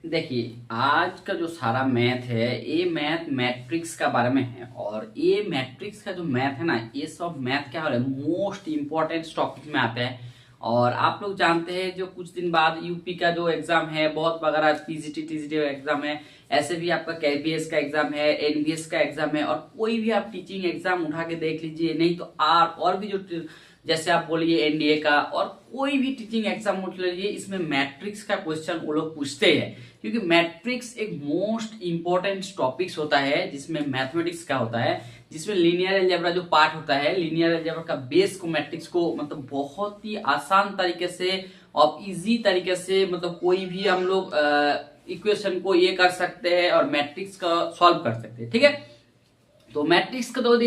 देखिए, आज का जो सारा मैथ है ये मैथ मैट्रिक्स का बारे में है। और ये मैट्रिक्स का जो मैथ है ना, ये सब मैथ क्या हो रहा है, मोस्ट इम्पोर्टेंट टॉपिक में आता है। और आप लोग जानते हैं जो कुछ दिन बाद यूपी का जो एग्जाम है, बहुत वगैरह पीजीटी टीजीटी एग्जाम है, ऐसे भी आपका केबीएस का एग्जाम है, एनबीएस का एग्जाम है, और कोई भी आप टीचिंग एग्जाम उठा के देख लीजिए, नहीं तो और भी जो जैसे आप बोलिए एनडीए का और कोई भी टीचिंग एग्जाम उठ लीजिए, इसमें मैट्रिक्स का क्वेश्चन वो लोग पूछते हैं। क्योंकि मैट्रिक्स एक मोस्ट इंपॉर्टेंट टॉपिक्स होता है जिसमें मैथमेटिक्स का होता है, जिसमें लीनियर अलजेब्रा जो पार्ट होता है, लीनियर अलजेब्रा का बेस को मैट्रिक्स को मतलब बहुत ही आसान तरीके से और इजी तरीके से मतलब कोई भी हम लोग इक्वेशन को ये कर सकते हैं और मैट्रिक्स का सॉल्व कर सकते हैं। ठीक है, तो मैट्रिक्स का तो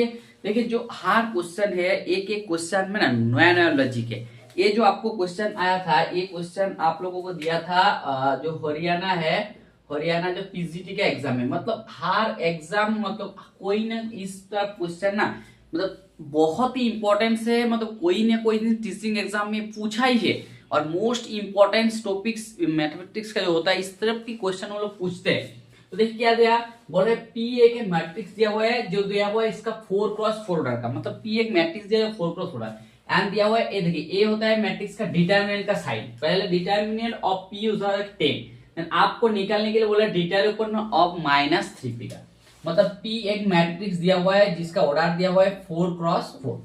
देखिए जो हार्ड क्वेश्चन है, एक एक क्वेश्चन में ना नया नया लॉजिक है। ये जो आपको क्वेश्चन आया था, ये क्वेश्चन आप लोगों को दिया था जो हरियाणा है, हरियाणा जो पीजीटी का एग्जाम है, मतलब हर एग्जाम मतलब कोई ना इस क्वेश्चन ना मतलब बहुत ही इंपॉर्टेंट है, मतलब कोई ना कोई टीचिंग एग्जाम में पूछा ही है। और मोस्ट इंपॉर्टेंट टॉपिक्स मैथमेटिक्स का जो होता है, इस तरफ की क्वेश्चन वो लोग पूछते हैं। तो देखिए क्या दिया, बोल रहे पी एक मैट्रिक्स दिया हुआ है, जो दिया हुआ है इसका 4x4 ऑर्डर का, मतलब पी एक मैट्रिक्स दिया है 4x4 ऑर्डर। एंड दिया हुआ है, ये देखिए ए होता है मैट्रिक्स का डिटरमिनेंट का साइन, पहले डिटरमिनेंट ऑफ पी होता है 10, देन आपको निकालने के लिए बोला डिटरमिनेंट ऑफ -3p का, मतलब पी एक मैट्रिक्स दिया हुआ है जिसका ऑर्डर दिया हुआ है 4x4।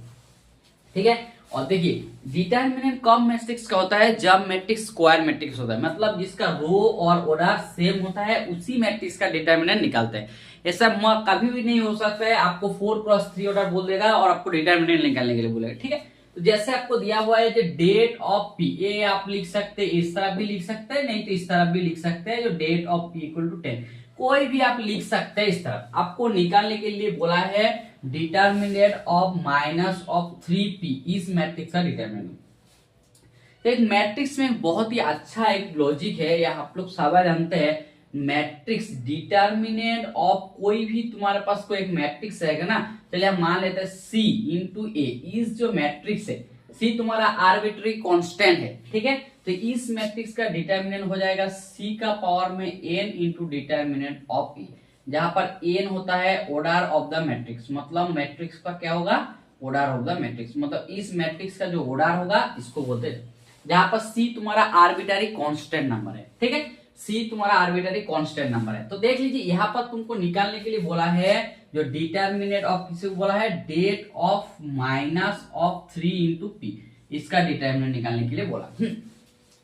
ठीक है, और देखिए डिटरमिनेंट कब मैट्रिक्स का होता है, जब मैट्रिक्स स्क्वायर मैट्रिक्स होता है, मतलब जिसका रो और ऑर्डर सेम होता है उसी मैट्रिक्स का डिटरमिनेंट निकालते हैं। ऐसा कभी भी नहीं हो सकता है आपको 4x3 ऑर्डर बोल देगा और आपको डिटरमिनेंट निकालने के लिए बोलेगा। ठीक है, तो जैसे आपको दिया हुआ है जो डेट ऑफ पी, ये आप लिख सकते हैं, इस तरफ भी लिख सकते हैं, नहीं तो इस तरफ भी लिख सकते हैं, जो det of P equal to 10, कोई भी आप लिख सकते हैं। इस तरफ आपको निकालने के लिए बोला है डिटरमिनेंट ऑफ -3p, इस मैट्रिक्स का डिटरमिनेंट। तो एक मैट्रिक्स में बहुत ही अच्छा एक लॉजिक है, या आप लोग सब जानते हैं, मैट्रिक्स डिटरमिनेंट ऑफ कोई भी तुम्हारे पास कोई एक मैट्रिक्स रहेगा ना, चलिए हम मान लेते हैं C इंटू ए, इस जो मैट्रिक्स है C तुम्हारा आर्बिट्री कांस्टेंट है। ठीक है, तो इस मैट्रिक्स का डिटरमिनेंट हो जाएगा C का पावर में n into determinant of E, जहां पर n होता है ऑर्डर ऑफ द मैट्रिक्स, मतलब मैट्रिक्स का क्या होगा, ऑर्डर ऑफ द मैट्रिक्स, मतलब इस मैट्रिक्स का जो ऑर्डर होगा इसको बोलते हैं, जहां पर C तुम्हारा आर्बिट्री कांस्टेंट नंबर है। ठीक है, C तुम्हारा आर्बिट्री कांस्टेंट नंबर है। तो देख लीजिए यहाँ पर तुमको निकालने के लिए बोला है जो डिटरमिनेंट ऑफ, किसी को बोला है डेट ऑफ -3 इंटू पी, इसका डिटरमिनेंट निकालने के लिए बोला।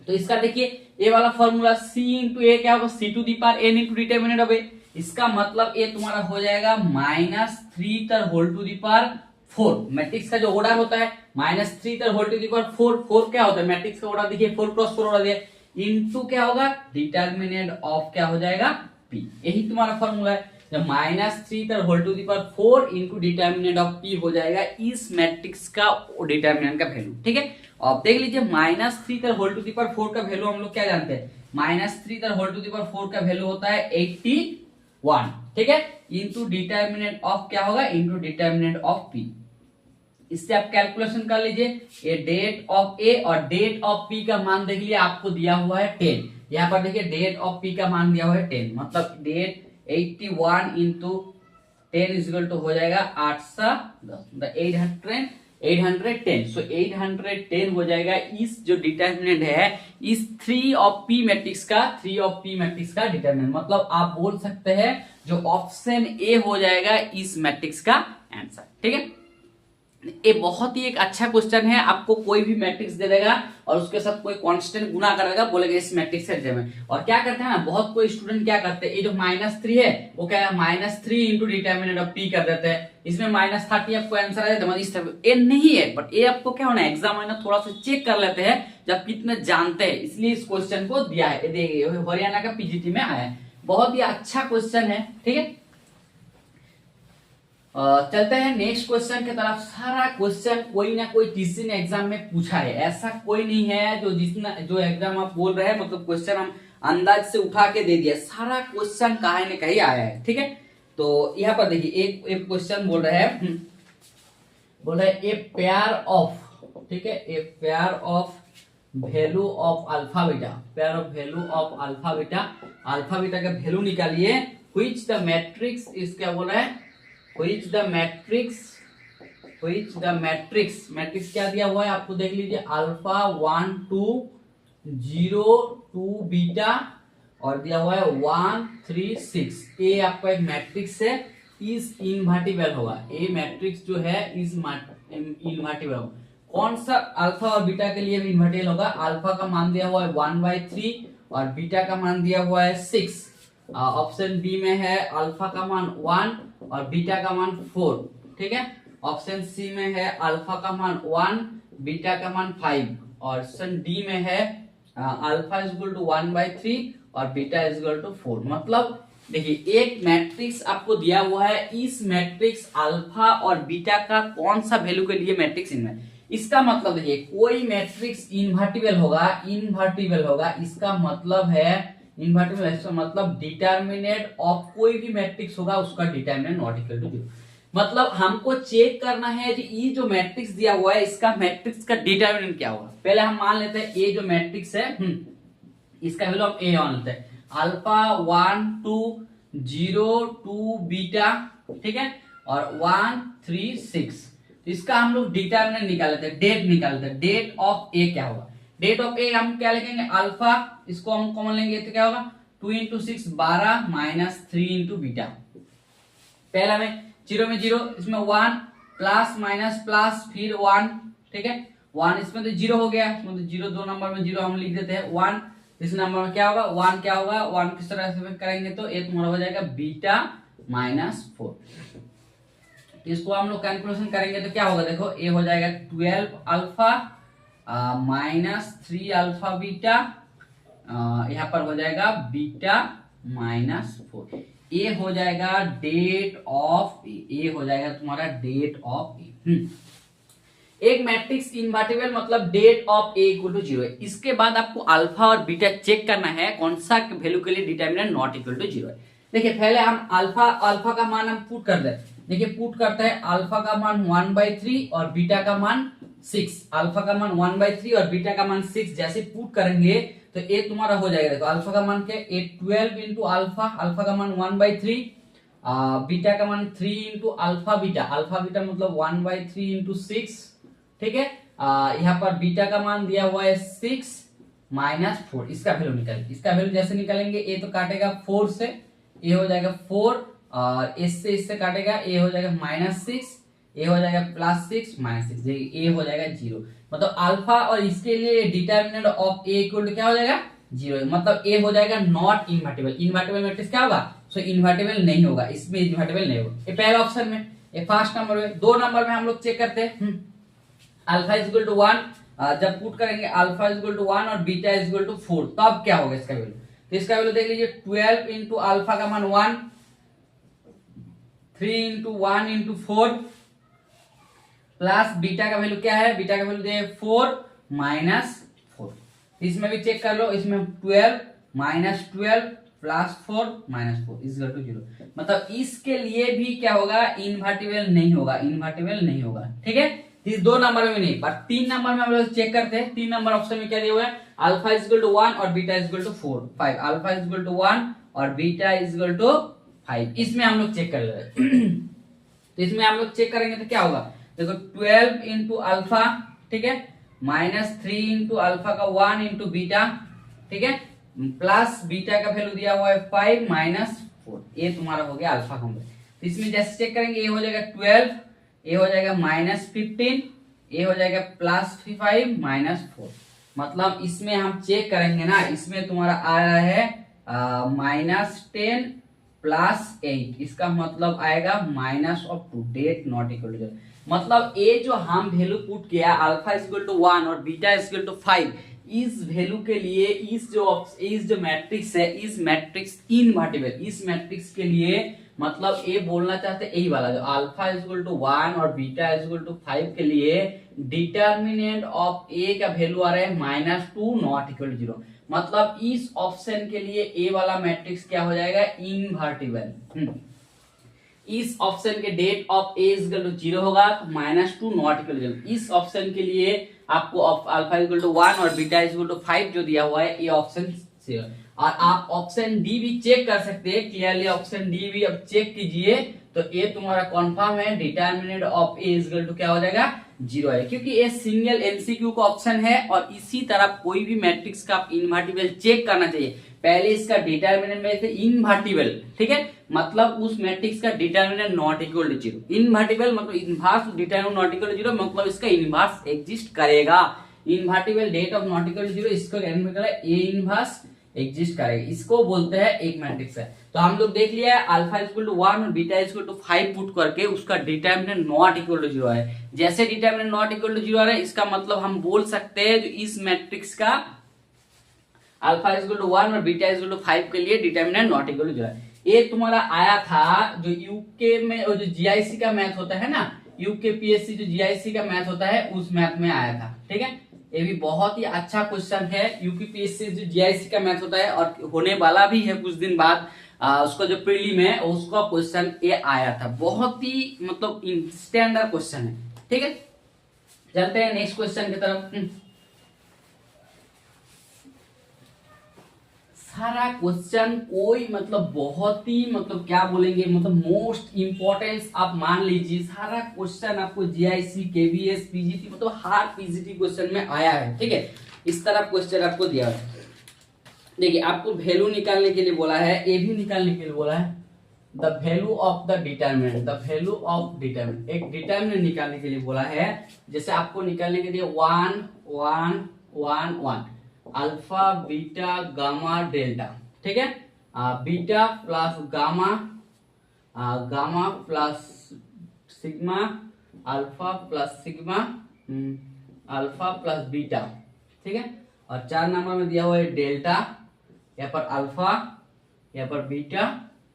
तो इसका देखिए ए वाला फॉर्मूला C इंटू ए क्या होगा, C to the power n into determinant of A, इसका मतलब ए तुम्हारा हो जाएगा -3 तर whole to the power 4। Matrix का जो ऑर्डर होता है -3 तर होल टू दी पावर 4, 4 क्या होता है मैट्रिक्स का ऑर्डर, देखिए 4x4 ऑर्डर दिया, इनटू क्या होगा डिटरमिनेंट ऑफ क्या हो जाएगा p, यही तुम्हारा फॉर्मूला है। जब -3 तर whole to the power 4 into determinant of p हो जाएगा इस मैट्रिक्स का डिटरमिनेंट का वैल्यू। ठीक है, अब देख लीजिए -3 तर होल टू दी पावर 4 का वैल्यू हम लोग क्या जानते हैं, -3 तर होल टू दी पावर 4 का वैल्यू होता है 81। ठीक है, इंटू डिटरमिनेंट ऑफ क्या होगा, इंटू डिटरमिनेंट ऑफ p, इससे आप कैलकुलेशन कर लीजिए, ये डेट ऑफ ए और डेट ऑफ पी का मान देख लीजिए, आपको दिया हुआ है 10, यहाँ पर देखिए डेट ऑफ पी का मान दिया हुआ है 10, मतलब डेट 81 इंटू 10 इक्वल टू हो जाएगा 810, 810, सो 810 हो जाएगा इस जो डिटरमिनेंट है इस 3 ऑफ पी मैट्रिक्स का, 3 ऑफ पी मैट्रिक्स का डिटरमिनेंट, मतलब आप बोल सकते हैं जो ऑप्शन ए हो जाएगा इस मैट्रिक्स का आंसर। ठीक है, ये बहुत ही एक अच्छा क्वेश्चन है, आपको कोई भी मैट्रिक्स दे देगा और उसके साथ कोई कांस्टेंट गुना करेगा, बोलेगा इस मैट्रिक्स से में, और क्या करते हैं ना बहुत कोई स्टूडेंट क्या करते हैं, ये जो -3 है वो क्या है -3 इंटू डिटरमिनेंट ऑफ p कर देते हैं, इसमें -30 आपको आंसर आ जाता है, इस तरह ये नहीं है, बट ये आपको क्या होना है एग्जाम में ना थोड़ा सा चेक कर लेते हैं जब कितने जानते हैं, इसलिए इस क्वेश्चन को दिया है। देखिए हरियाणा का पीजीटी में आया है, बहुत ही अच्छा क्वेश्चन है। ठीक है, चलते हैं नेक्स्ट क्वेश्चन की तरफ। सारा क्वेश्चन कोई ना कोई टीचिंग एग्जाम में पूछा है, ऐसा कोई नहीं है जो जितना जो एग्जाम आप बोल रहे हैं मतलब क्वेश्चन हम अंदाज से उठा के दे दिया, सारा क्वेश्चन कहीं ना कहीं आया है। ठीक है, तो यहाँ पर देखिए एक क्वेश्चन बोल रहे हैं, बोल रहे ए पेयर ऑफ, ठीक है, a pair of value of alpha beta, pair of value of alpha beta alpha beta का वैल्यू निकालिए। व्हिच द मैट्रिक्स इस क्या बोल रहा है, व्हिच द मैट्रिक्स क्या दिया हुआ है आपको देख लीजिए, अल्फा 1 2 0 2 बीटा और दिया हुआ है 1 3 6। ये आपका एक मैट्रिक्स है, इज इनवर्टिबल होगा। ये मैट्रिक्स जो है इज इनवर्टिबल होगा। कौन सा अल्फा और बीटा के लिए भी इनवर्टिबल होगा? अल्फा का मान दिया हुआ है 1/3 और बीटा का मान दिया हुआ है 6। ऑप्शन बी में है अल्फा का मान 1 और बीटा का मान 4। ठीक है। ऑप्शन सी में है अल्फा का मान 1 बीटा का मान 5 और ऑप्शन डी में है अल्फा इज इक्वल टू 1/3 और बीटा इज इक्वल टू 4। मतलब देखिए एक मैट्रिक्स आपको दिया हुआ है, इस मैट्रिक्स अल्फा और बीटा का कौन सा वैल्यू के लिए मैट्रिक्स इनमें, इसका मतलब देखिए कोई मैट्रिक्स इनवर्टिबल होगा। इसका मतलब है इनवर्टिबल, इसका मतलब डिटर्मिनेंट ऑफ कोई भी मैट्रिक्स होगा उसका डिटर्मिनेंट नॉट इक्वल टू 0। मतलब हमको चेक करना है कि ये जो मैट्रिक्स दिया हुआ है इसका मैट्रिक्स का डिटर्मिनेंट क्या होगा। पहले हम मान लेते हैं ये जो मैट्रिक्स है इसका वैल्यू हम ए मान लेते हैं, अल्फा 1 2 0 2 बीटा, ठीक है, और 1 3 6। इसका हम लोग डिटर्मिनेंट निकाल लेते हैं, डेट निकाल लेते हैं। डेट ऑफ ए क्या होगा? डेट ऑफ ए हम क्या लिखेंगे, अल्फा, इसको हम कॉमन लेंगे तो क्या होगा 2 इंटू 6 12 माइनस 3 इंटू बीटा। पहला में 0 में 0, इसमें 1 प्लस माइनस प्लस फिर 1, ठीक है, 1 इसमें तो 0 हो गया, इसमें तो 0 दो नंबर में 0 हम लिख देते हैं 1। इस नंबर में क्या होगा 1 क्या होगा, 1 किस तरह से करेंगे तो ये तुम्हारा हो जाएगा बीटा माइनस 4। इसको हम लोग कैलकुलेशन करेंगे तो क्या होगा, देखो ये हो जाएगा 12 अल्फा माइनस 3 अल्फा बीटा, यहाँ पर हो जाएगा बीटा माइनस 4। ये हो जाएगा डेट ऑफ ए, ये हो जाएगा तुम्हारा डेट ऑफ ए। एक मैट्रिक्स इनवर्टिबल मतलब det of A equal to 0 है। इसके बाद आपको अल्फा और बीटा चेक करना है कौन सा वैल्यू के लिए डिटर्मिनेंट नॉट इक्वल टू 0 है। देखिए पहले हम अल्फा का मान हम पुट कर दे। देखिए पुट करते हैं, अल्फा का मान 1/3 और बीटा का मान 6। अल्फा का मान 1/3 और बीटा का मान 6 जैसे पुट करेंगे तो ये तुम्हारा हो जाएगा, देखो अल्फा का मान क्या है 12 इंटू अल्फा, अल्फा का मान 1/3, बीटा का मान 3 into alpha beta, alpha beta मतलब 1/3 इंटू 6, ठीक है। यहाँ पर बीटा का मान दिया हुआ है 6 माइनस 4। इसका वैल्यू निकालेंगे, इसका वैल्यू जैसे निकालेंगे ये तो काटेगा 4 से, ये हो जाएगा 4 और इससे काटेगा, ये हो जाएगा -6, ये हो जाएगा +6 -6, ये हो जाएगा 0। मतलब अल्फा और इसके लिए determinant of A equal to क्या हो जाएगा 0, मतलब ए हो जाएगा नॉट इनवर्टिबल। इनवर्टिबल मैट्रिक्स क्या होगा, सो इनवर्टिबल नहीं होगा, इसमें इनवर्टिबल नहीं होगा। ये पहला ऑप्शन में, ये फर्स्ट नंबर में। 2 नंबर में हम लोग चेक करते हैं, अल्फा इज इक्वल टू 1, जब पुट करेंगे अल्फा इज इक्वल टू 1 और बीटा इज इक्वल टू 4, तब क्या होगा इसका वैल्यू। तो इसका वैल्यू देख लीजिए 12 इंटू अल्फा का मान 1, 3 इंटू 1 इंटू 4 प्लस बीटा का वैल्यू क्या है, बीटा का वैल्यू दे 4 माइनस 4। इसमें भी चेक कर लो, इसमें 12 minus 12 plus 4 minus 4 is equal to 0। मतलब इसके लिए भी क्या होगा, इनवर्टिबल नहीं होगा, इनवर्टिबल नहीं होगा, ठीक है। इस 2 नंबर में नहीं, पर 3 नंबर में हम लोग चेक करते हैं। 3 नंबर ऑप्शन में क्या दिया हुआ है, अल्फा इज इक्वल टू 1 और beta is equal to 5। Alpha is equal to 1 और बीटा इज इक्वल टू 5। इसमें हम लोग चेक कर ले रहे हैं। तो इसमें हम लोग चेक करेंगे तो क्या होगा, देखो 12 इंटू अल्फा, ठीक है, -3 इंटू अल्फा का 1 इंटू बीटा, ठीक है, प्लस बीटा का वैल्यू दिया हुआ है 5 माइनस 4। ये तुम्हारा हो गया अल्फा का। तो इसमें जैसे चेक करेंगे, ये हो जाएगा 12, ये हो जाएगा -15, ये हो जाएगा +5 माइनस 4। मतलब इसमें हम चेक करेंगे ना, इसमें तुम्हारा आ रहा है -10 प्लस 8, इसका मतलब आएगा -2, डेट नॉट इक्वल टू 0। मतलब ये जो हम वैल्यू पुट किया अल्फा इज इक्वल टू 1 और बीटा इज इक्वल टू 5, इस वैल्यू के लिए इस जो मैट्रिक्स है, इस मैट्रिक्स इनवर्टिबल, इस मैट्रिक्स के लिए मतलब ये बोलना चाहते यही वाला, जो अल्फा इज इक्वल टू 1 और बीटा इज इक्वल टू 5 के लिए डिटर्मिनेंट ऑफ ए का वैल्यू आ रहा है -2 नॉट इक्वल टू 0। मतलब इस ऑप्शन के लिए ए वाला मैट्रिक्स क्या हो जाएगा, इनवर्टिबल। इस ऑप्शन के det of A is equal to 0 होगा, तो -2 नॉट इक्वल टू 0। इस ऑप्शन के लिए आपको अल्फा इज इक्वल टू 1 और बीटा इज इक्वल टू 5 जो दिया हुआ है, ये ऑप्शन 0। और आप ऑप्शन डी भी चेक कर सकते हैं, क्लियरली ऑप्शन डी भी अब चेक कीजिए तो ये तुम्हारा कॉन्फर्म है, determinant of A is equal to क्या हो जाएगा 0 है, क्योंकि ये सिंगल एमसीक्यू का ऑप्शन है। और इसी तरह कोई भी मैट्रिक्स का आप इनवर्टिबल चेक करना चाहिए, पहले इसका डिटर्मिनेंट में थे इनवर्टिबल, ठीक है, मतलब उस मैट्रिक्स का determinant not equal to 0। Invertible मतलब inverse, determinant not equal to 0 मतलब इसका इनवर्स एग्जिस्ट करेगा। Invertible det of not equal to 0 इसको ए इनवर्स एग्जिस्ट करेगा, इसको बोलते हैं एक मैट्रिक्स है। तो हम लोग देख लिया है अल्फा इक्वल टू 1 और बीटा इक्वल टू 5 पुट करके उसका डिटर्मिनेंट नॉट इक्वल टू 0 है। जैसे डिटर्मिनेंट नॉट इक्वल टू 0 है, इसका मतलब हम बोल सकते हैं जो इस मैट्रिक्स का अल्फा इक्वल टू 1 और बीटा इक्वल टू 5 के लिए डिटर्मिनेंट नॉट इक्वल टू 0 है। ये तुम्हारा आया था जो यूके में और जो जीआईसी का मैथ होता है ना, यूके पीएससी जो जीआईसी का मैथ होता है उस मैथ में आया था, ठीक है। ये भी बहुत ही अच्छा क्वेश्चन है, यूपीपीएससी जो जीआईसी का मैथ होता है और होने वाला भी है कुछ दिन बाद, उसका जो प्रीलिम है उसका क्वेश्चन ये आया था, बहुत ही मतलब स्टैंडर्ड क्वेश्चन है, ठीक है। चलते हैं नेक्स्ट क्वेश्चन की तरफ। सारा क्वेश्चन कोई मतलब बहुत ही मतलब क्या बोलेंगे मतलब मोस्ट इंपॉर्टेंस आप मान लीजिए, सारा क्वेश्चन आपको जीआईसी केवीएस पीजीटी मतलब हर पीजीटी क्वेश्चन में आया है, ठीक है। इस तरह क्वेश्चन आपको दिया है। देखिए आपको वैल्यू निकालने के लिए बोला है, ए भी निकालने के लिए बोला है, the value of the determinant, the value of determinant, एक डिटर्मिनेंट निकालने के लिए बोला है। जैसे आपको निकालने के लिए 1 1 1 1 अल्फा बीटा गामा डेल्टा, ठीक है, beta plus gamma, gamma plus sigma, alpha plus sigma, alpha plus beta, ठीक है। और 4 नंबर में दिया हुआ है डेल्टा, यहाँ पर अल्फा, यहाँ पर बीटा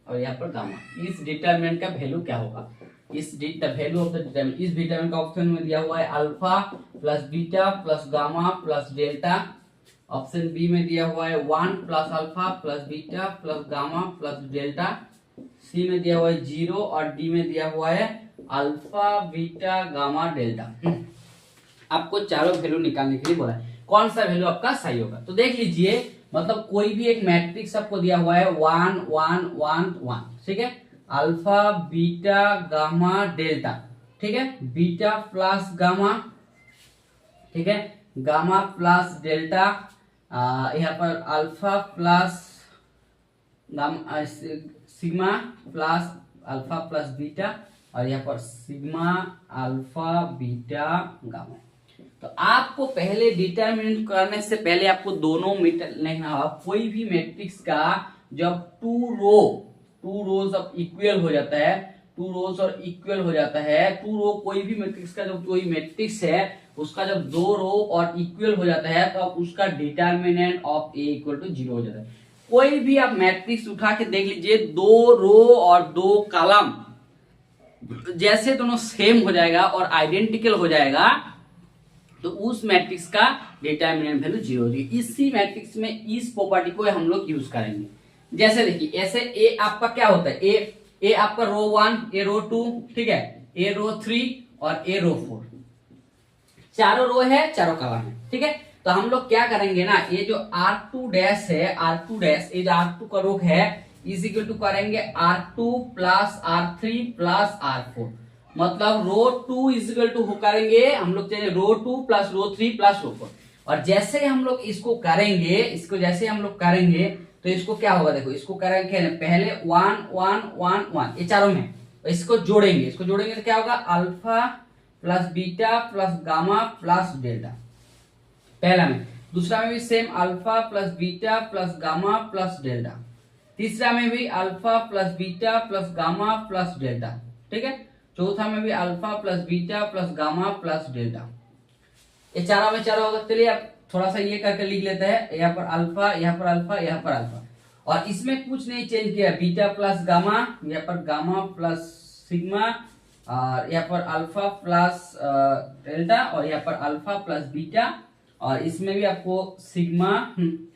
और यहाँ पर गामा। इस डिटरमिनेंट का वैल्यू क्या होगा, इस वैल्यू ऑफ द डिटरमिनेंट, इस डिटरमिनेंट का ऑप्शन में दिया हुआ है alpha plus beta plus gamma plus delta. Option B में दिया हुआ है 1 plus alpha plus beta plus gamma plus delta. C में दिया हुआ है 0 और डी में दिया हुआ है अल्फा बीटा गामा डेल्टा। आपको चारों वैल्यू निकालने के लिए बोला है, कौन सा वैल्यू आपका सही होगा। तो देख लीजिए मतलब कोई भी एक मैट्रिक्स आपको दिया हुआ है 1 1 1 1, ठीक है, अल्फा बीटा गामा डेल्टा, ठीक है, बीटा प्लस गामा, ठीक है, गामा प्लस डेल्टा, यहाँ पर alpha plus sigma plus alpha plus beta और यहाँ पर सिग्मा अल्फा बीटा गामा। तो आपको पहले डिटरमिनेंट करने से पहले आपको दोनों लिखना होगा। कोई भी मैट्रिक्स का जब टू रोज अब इक्वल हो जाता है, टू रोज और इक्वल हो जाता है, टू रो कोई भी मैट्रिक्स का जब कोई मैट्रिक्स है उसका जब 2 रो और इक्वल हो जाता है तो अब उसका determinant of A equal to 0 हो जाता है। कोई भी आप मैट्रिक्स उठा के देख लीजिए, 2 रो और 2 कॉलम जैसे दोनों सेम हो जाएगा और आइडेंटिकल हो जाएगा तो उस मैट्रिक्स का डिटरमिनेंट वैल्यू 0 हो जाएगी। इसी मैट्रिक्स में इस प्रॉपर्टी को हम लोग यूज करेंगे। जैसे देखिए ऐसे ए आपका क्या होता है, ए आपका रो 1, ए रो 2, ठीक है, ए रो 3 और ए रो 4, चारों रो है, चारों कॉलम है, ठीक है। तो हम लोग क्या करेंगे ना, ये जो R2 डैश है, R2 डैश, ये जो R2 का रो है इज इक्वल टू करेंगे R2 plus R3 plus R4, मतलब रो 2 इज इक्वल टू करेंगे हम लोग चाहिए रो 2 प्लस रो 3 प्लस रो 4। और जैसे हम लोग इसको करेंगे, इसको जैसे हम लोग करेंगे तो इसको क्या होगा, देखो इसको करेंगे पहले 1 1 1 1 ये चारों में, इसको जोड़ेंगे, इसको जोड़ेंगे तो क्या होगा alpha plus beta plus gamma plus delta, पहला में। दूसरा में भी same alpha plus beta plus gamma plus delta. तीसरा में भी alpha plus beta plus gamma plus delta, ठीक है। चौथा में भी alpha plus beta plus gamma plus delta. ये चारों में चारों होगा। चलिए आप थोड़ा सा ये करके लिख लेते हैं, यहाँ पर अल्फा, यहाँ पर अल्फा, यहाँ पर अल्फा, और इसमें कुछ नहीं चेंज किया, बीटा प्लस गामा, यहाँ पर गामा प्लस सिग्मा, और यहाँ पर अल्फा प्लस डेल्टा, और यहाँ पर अल्फा प्लस बीटा, और इसमें भी आपको सिग्मा,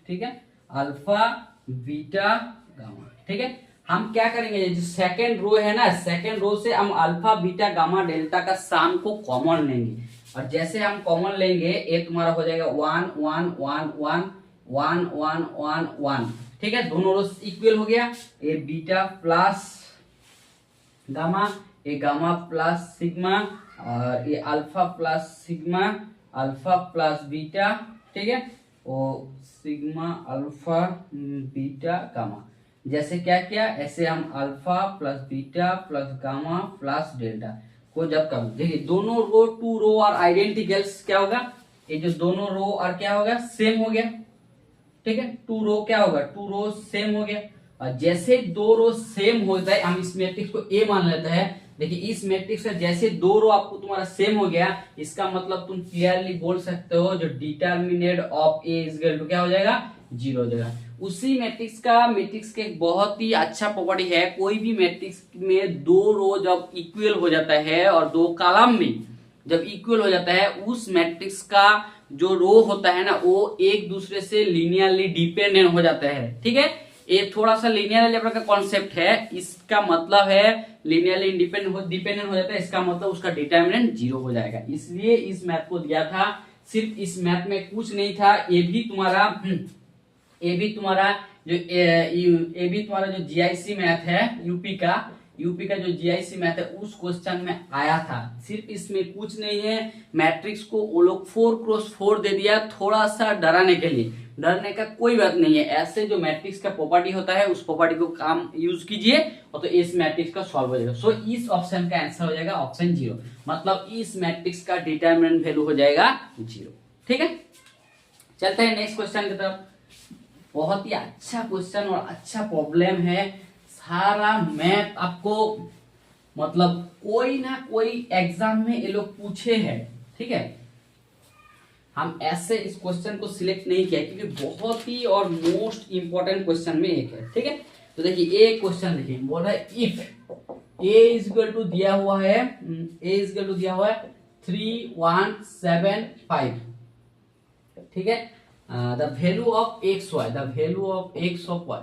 ठीक है, अल्फा बीटा गामा, ठीक है। हम क्या करेंगे, जो सेकेंड रो है ना, सेकेंड रो से हम अल्फा बीटा गामा डेल्टा का सम को कॉमन लेंगे, और जैसे हम कॉमन लेंगे ये तुम्हारा हो जाएगा 1 1 1 1, 1 1 1 1, ठीक है, दोनों रो इक्वल हो गया। ये बीटा प्लस गामा, ये गामा प्लस सिग्मा, और ये alpha plus sigma, alpha plus beta, ठीक है, वो सिग्मा अल्फा बीटा गामा। जैसे क्या किया, ऐसे हम alpha plus beta plus gamma plus delta को जब कर, देखिए दोनों रो, टू रो और आइडेंटिकल्स, क्या होगा, ये जो दोनों रो और क्या होगा, सेम हो गया, ठीक है, टू रो क्या होगा, टू रो सेम हो गया। और जैसे दो रो सेम होता है, हम इस मैट्रिक्स को ए मान लेते हैं। देखिए इस मैट्रिक्स का जैसे दो रो आपको तुम्हारा सेम हो गया, इसका मतलब तुम क्लियरली बोल सकते हो जो determinant of A is equal to क्या हो जाएगा, 0 हो जाएगा। उसी मैट्रिक्स के एक बहुत ही अच्छा प्रॉपर्टी है, कोई भी मैट्रिक्स में दो रो जब इक्वल हो जाता है और दो कॉलम भी जब इक्वल हो जाता है, उस मैट्रिक्स का जो रो होता है ना, वो एक दूसरे से लीनियरली डिपेंडेंट हो जाता है, ठीक है। ये थोड़ा सा लीनियर अलजेब्रा का कॉन्सेप्ट है, इसका मतलब है लीनियरली डिपेंडेंट हो जाता है, इसका मतलब उसका डिटर्मिनेंट 0 हो जाएगा। इसलिए इस मैथ को दिया था। सिर्फ इस मैथ में कुछ नहीं था, ये भी तुम्हारा जो जीआईसी मैथ है, यूपी का जो जीआईसी मैथ है, उस क्वेश्चन में आया था। सिर्फ इसमें कुछ नहीं है, मैट्रिक्स को वो लोग 4x4 दे दिया थोड़ा सा डराने के लिए। डरने का कोई बात नहीं है, ऐसे जो मैट्रिक्स का प्रॉपर्टी होता है उस प्रॉपर्टी को काम यूज कीजिए और तो इस मैट्रिक्स का सॉल्व हो जाएगा। सो इस ऑप्शन का आंसर हो जाएगा ऑप्शन 0, मतलब इस मैट्रिक्स का डिटरमिनेंट वैल्यू हो जाएगा 0, ठीक है। चलते हैं नेक्स्ट क्वेश्चन की तरफ। बहुत ही अच्छा क्वेश्चन और अच्छा प्रॉब्लम है। सारा मैथ आपको मतलब कोई ना कोई एग्जाम में ये लोग पूछे हैं, ठीक है। हम ऐसे इस क्वेश्चन को सिलेक्ट नहीं किया क्योंकि बहुत ही और मोस्ट इंपॉर्टेंट क्वेश्चन में एक है, ठीक है। तो देखिए एक क्वेश्चन देखिए, बोल रहा है if A is equal to दिया हुआ है 3 1 7 5, ठीक है। The value of X Y, the value of X of Y,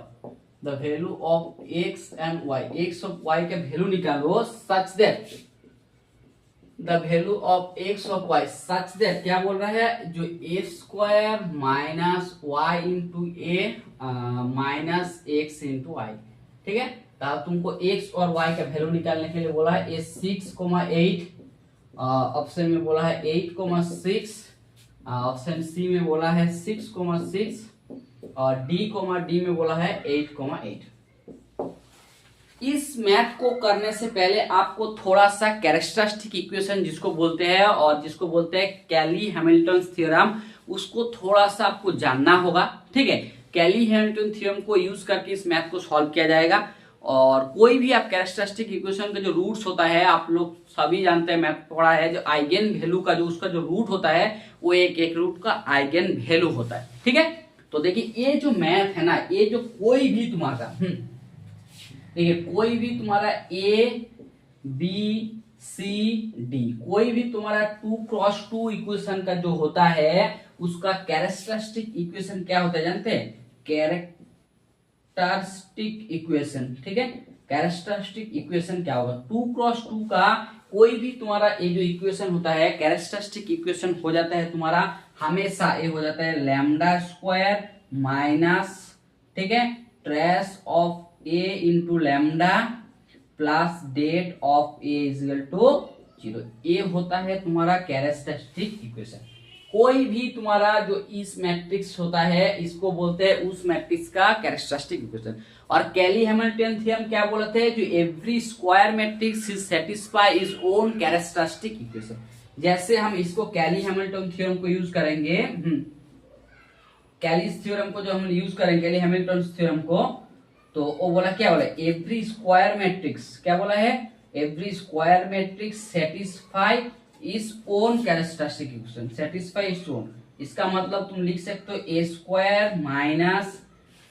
the value of X and Y, X of Y का वैल्यू निकालो such that the value of X of Y such that, क्या बोल रहा है, जो A square minus Y into A minus X into Y, ठीक है। तो तुमको एक्स और वाई का वैल्यू निकालने के लिए बोला है ए 6,8, ऑप्शन में बोला है 8,6, ऑप्शन सी में बोला है 6,6 और डी में बोला है 8,8। इस मैथ को करने से पहले आपको थोड़ा सा कैरेक्टरिस्टिक इक्वेशन जिसको बोलते हैं और जिसको बोलते हैं कैली हैमिल्टन थ्योरम, उसको थोड़ा सा आपको जानना होगा, ठीक है। कैली हैमिल्टन थ्योरम को यूज करके इस मैथ को सॉल्व किया जाएगा। और कोई भी आप कैरेक्टरिस्टिक इक्वेशन का जो रूट्स होता है, आप लोग सभी जानते हैं, मैथ पढ़ा है, जो आइगेन वैल्यू का जो उसका जो रूट होता है वो एक रूट का आइगेन वैल्यू होता है, ठीक है। तो देखिए ये जो मैथ है ना, ये जो कोई भी तुम्हारा देखिए कोई भी तुम्हारा ए बी सी डी, कोई भी तुम्हारा 2x2 इक्वेशन का जो होता है उसका कैरेक्टरिस्टिक इक्वेशन क्या होता है जानते हैं, कैरेक्टरिस्टिक इक्वेशन, ठीक है। कैरेक्टरिस्टिक इक्वेशन क्या होगा, 2x2 का कोई भी तुम्हारा ये जो इक्वेशन होता है, कैरेक्टरिस्टिक इक्वेशन हो जाता है तुम्हारा हमेशा ये हो जाता है लैम्डा स्क्वायर माइनस, ठीक है, trace of A into lambda plus det of A is equal to 0। ये होता है तुम्हारा कैरेक्टरिस्टिक इक्वेशन। कोई भी तुम्हारा जो इस मैट्रिक्स होता है इसको बोलते हैं उस मैट्रिक्स का कैरेक्टरिस्टिक इक्वेशन। और कैली हैमिल्टन थ्योरम क्या बोलते हैं, जो every square matrix is satisfy is own characteristic equation. जैसे हम इसको कैली हैमिल्टन थ्योरम को यूज करेंगे, कैली थ्योरम को जो हम यूज करेंगे कैली हैमिल्टन थ्योरम को, तो वो बोला क्या बोला, एवरी स्क्वायर मैट्रिक्स, क्या बोला है, every square matrix satisfy is own characteristic equation, satisfy is own. इसका मतलब तुम लिख सकते हो A square minus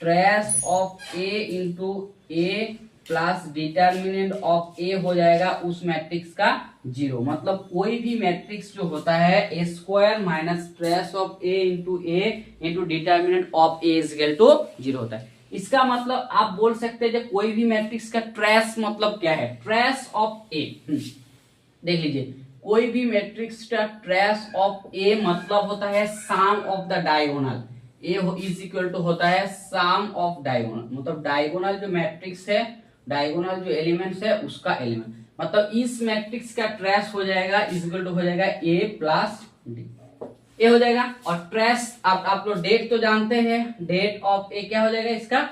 trace of A into A plus determinant of A हो जाएगा उस मैट्रिक्स का 0। मतलब कोई भी मैट्रिक्स जो होता है A square minus trace of A into determinant of A is equal to 0 होता है। इसका मतलब आप बोल सकते हैं जब कोई भी मैट्रिक्स का ट्रेस मतलब क्या है, ट्रेस ऑफ ए, देख लीजिए कोई भी मैट्रिक्स का ट्रेस ऑफ ए मतलब होता है sum of the diagonal. A is equal to होता है सम ऑफ डायगोनल, मतलब डायगोनल जो मैट्रिक्स है, डायगोनल जो एलिमेंट्स है उसका एलिमेंट, मतलब इस मैट्रिक्स का ट्रेस हो जाएगा इज इक्वल टू हो जाएगा ए प्लस डी, ए हो जाएगा। और ट्रेस आप लोग डेट तो जानते हैं, डेट ऑफ ए क्या हो जाएगा इसका,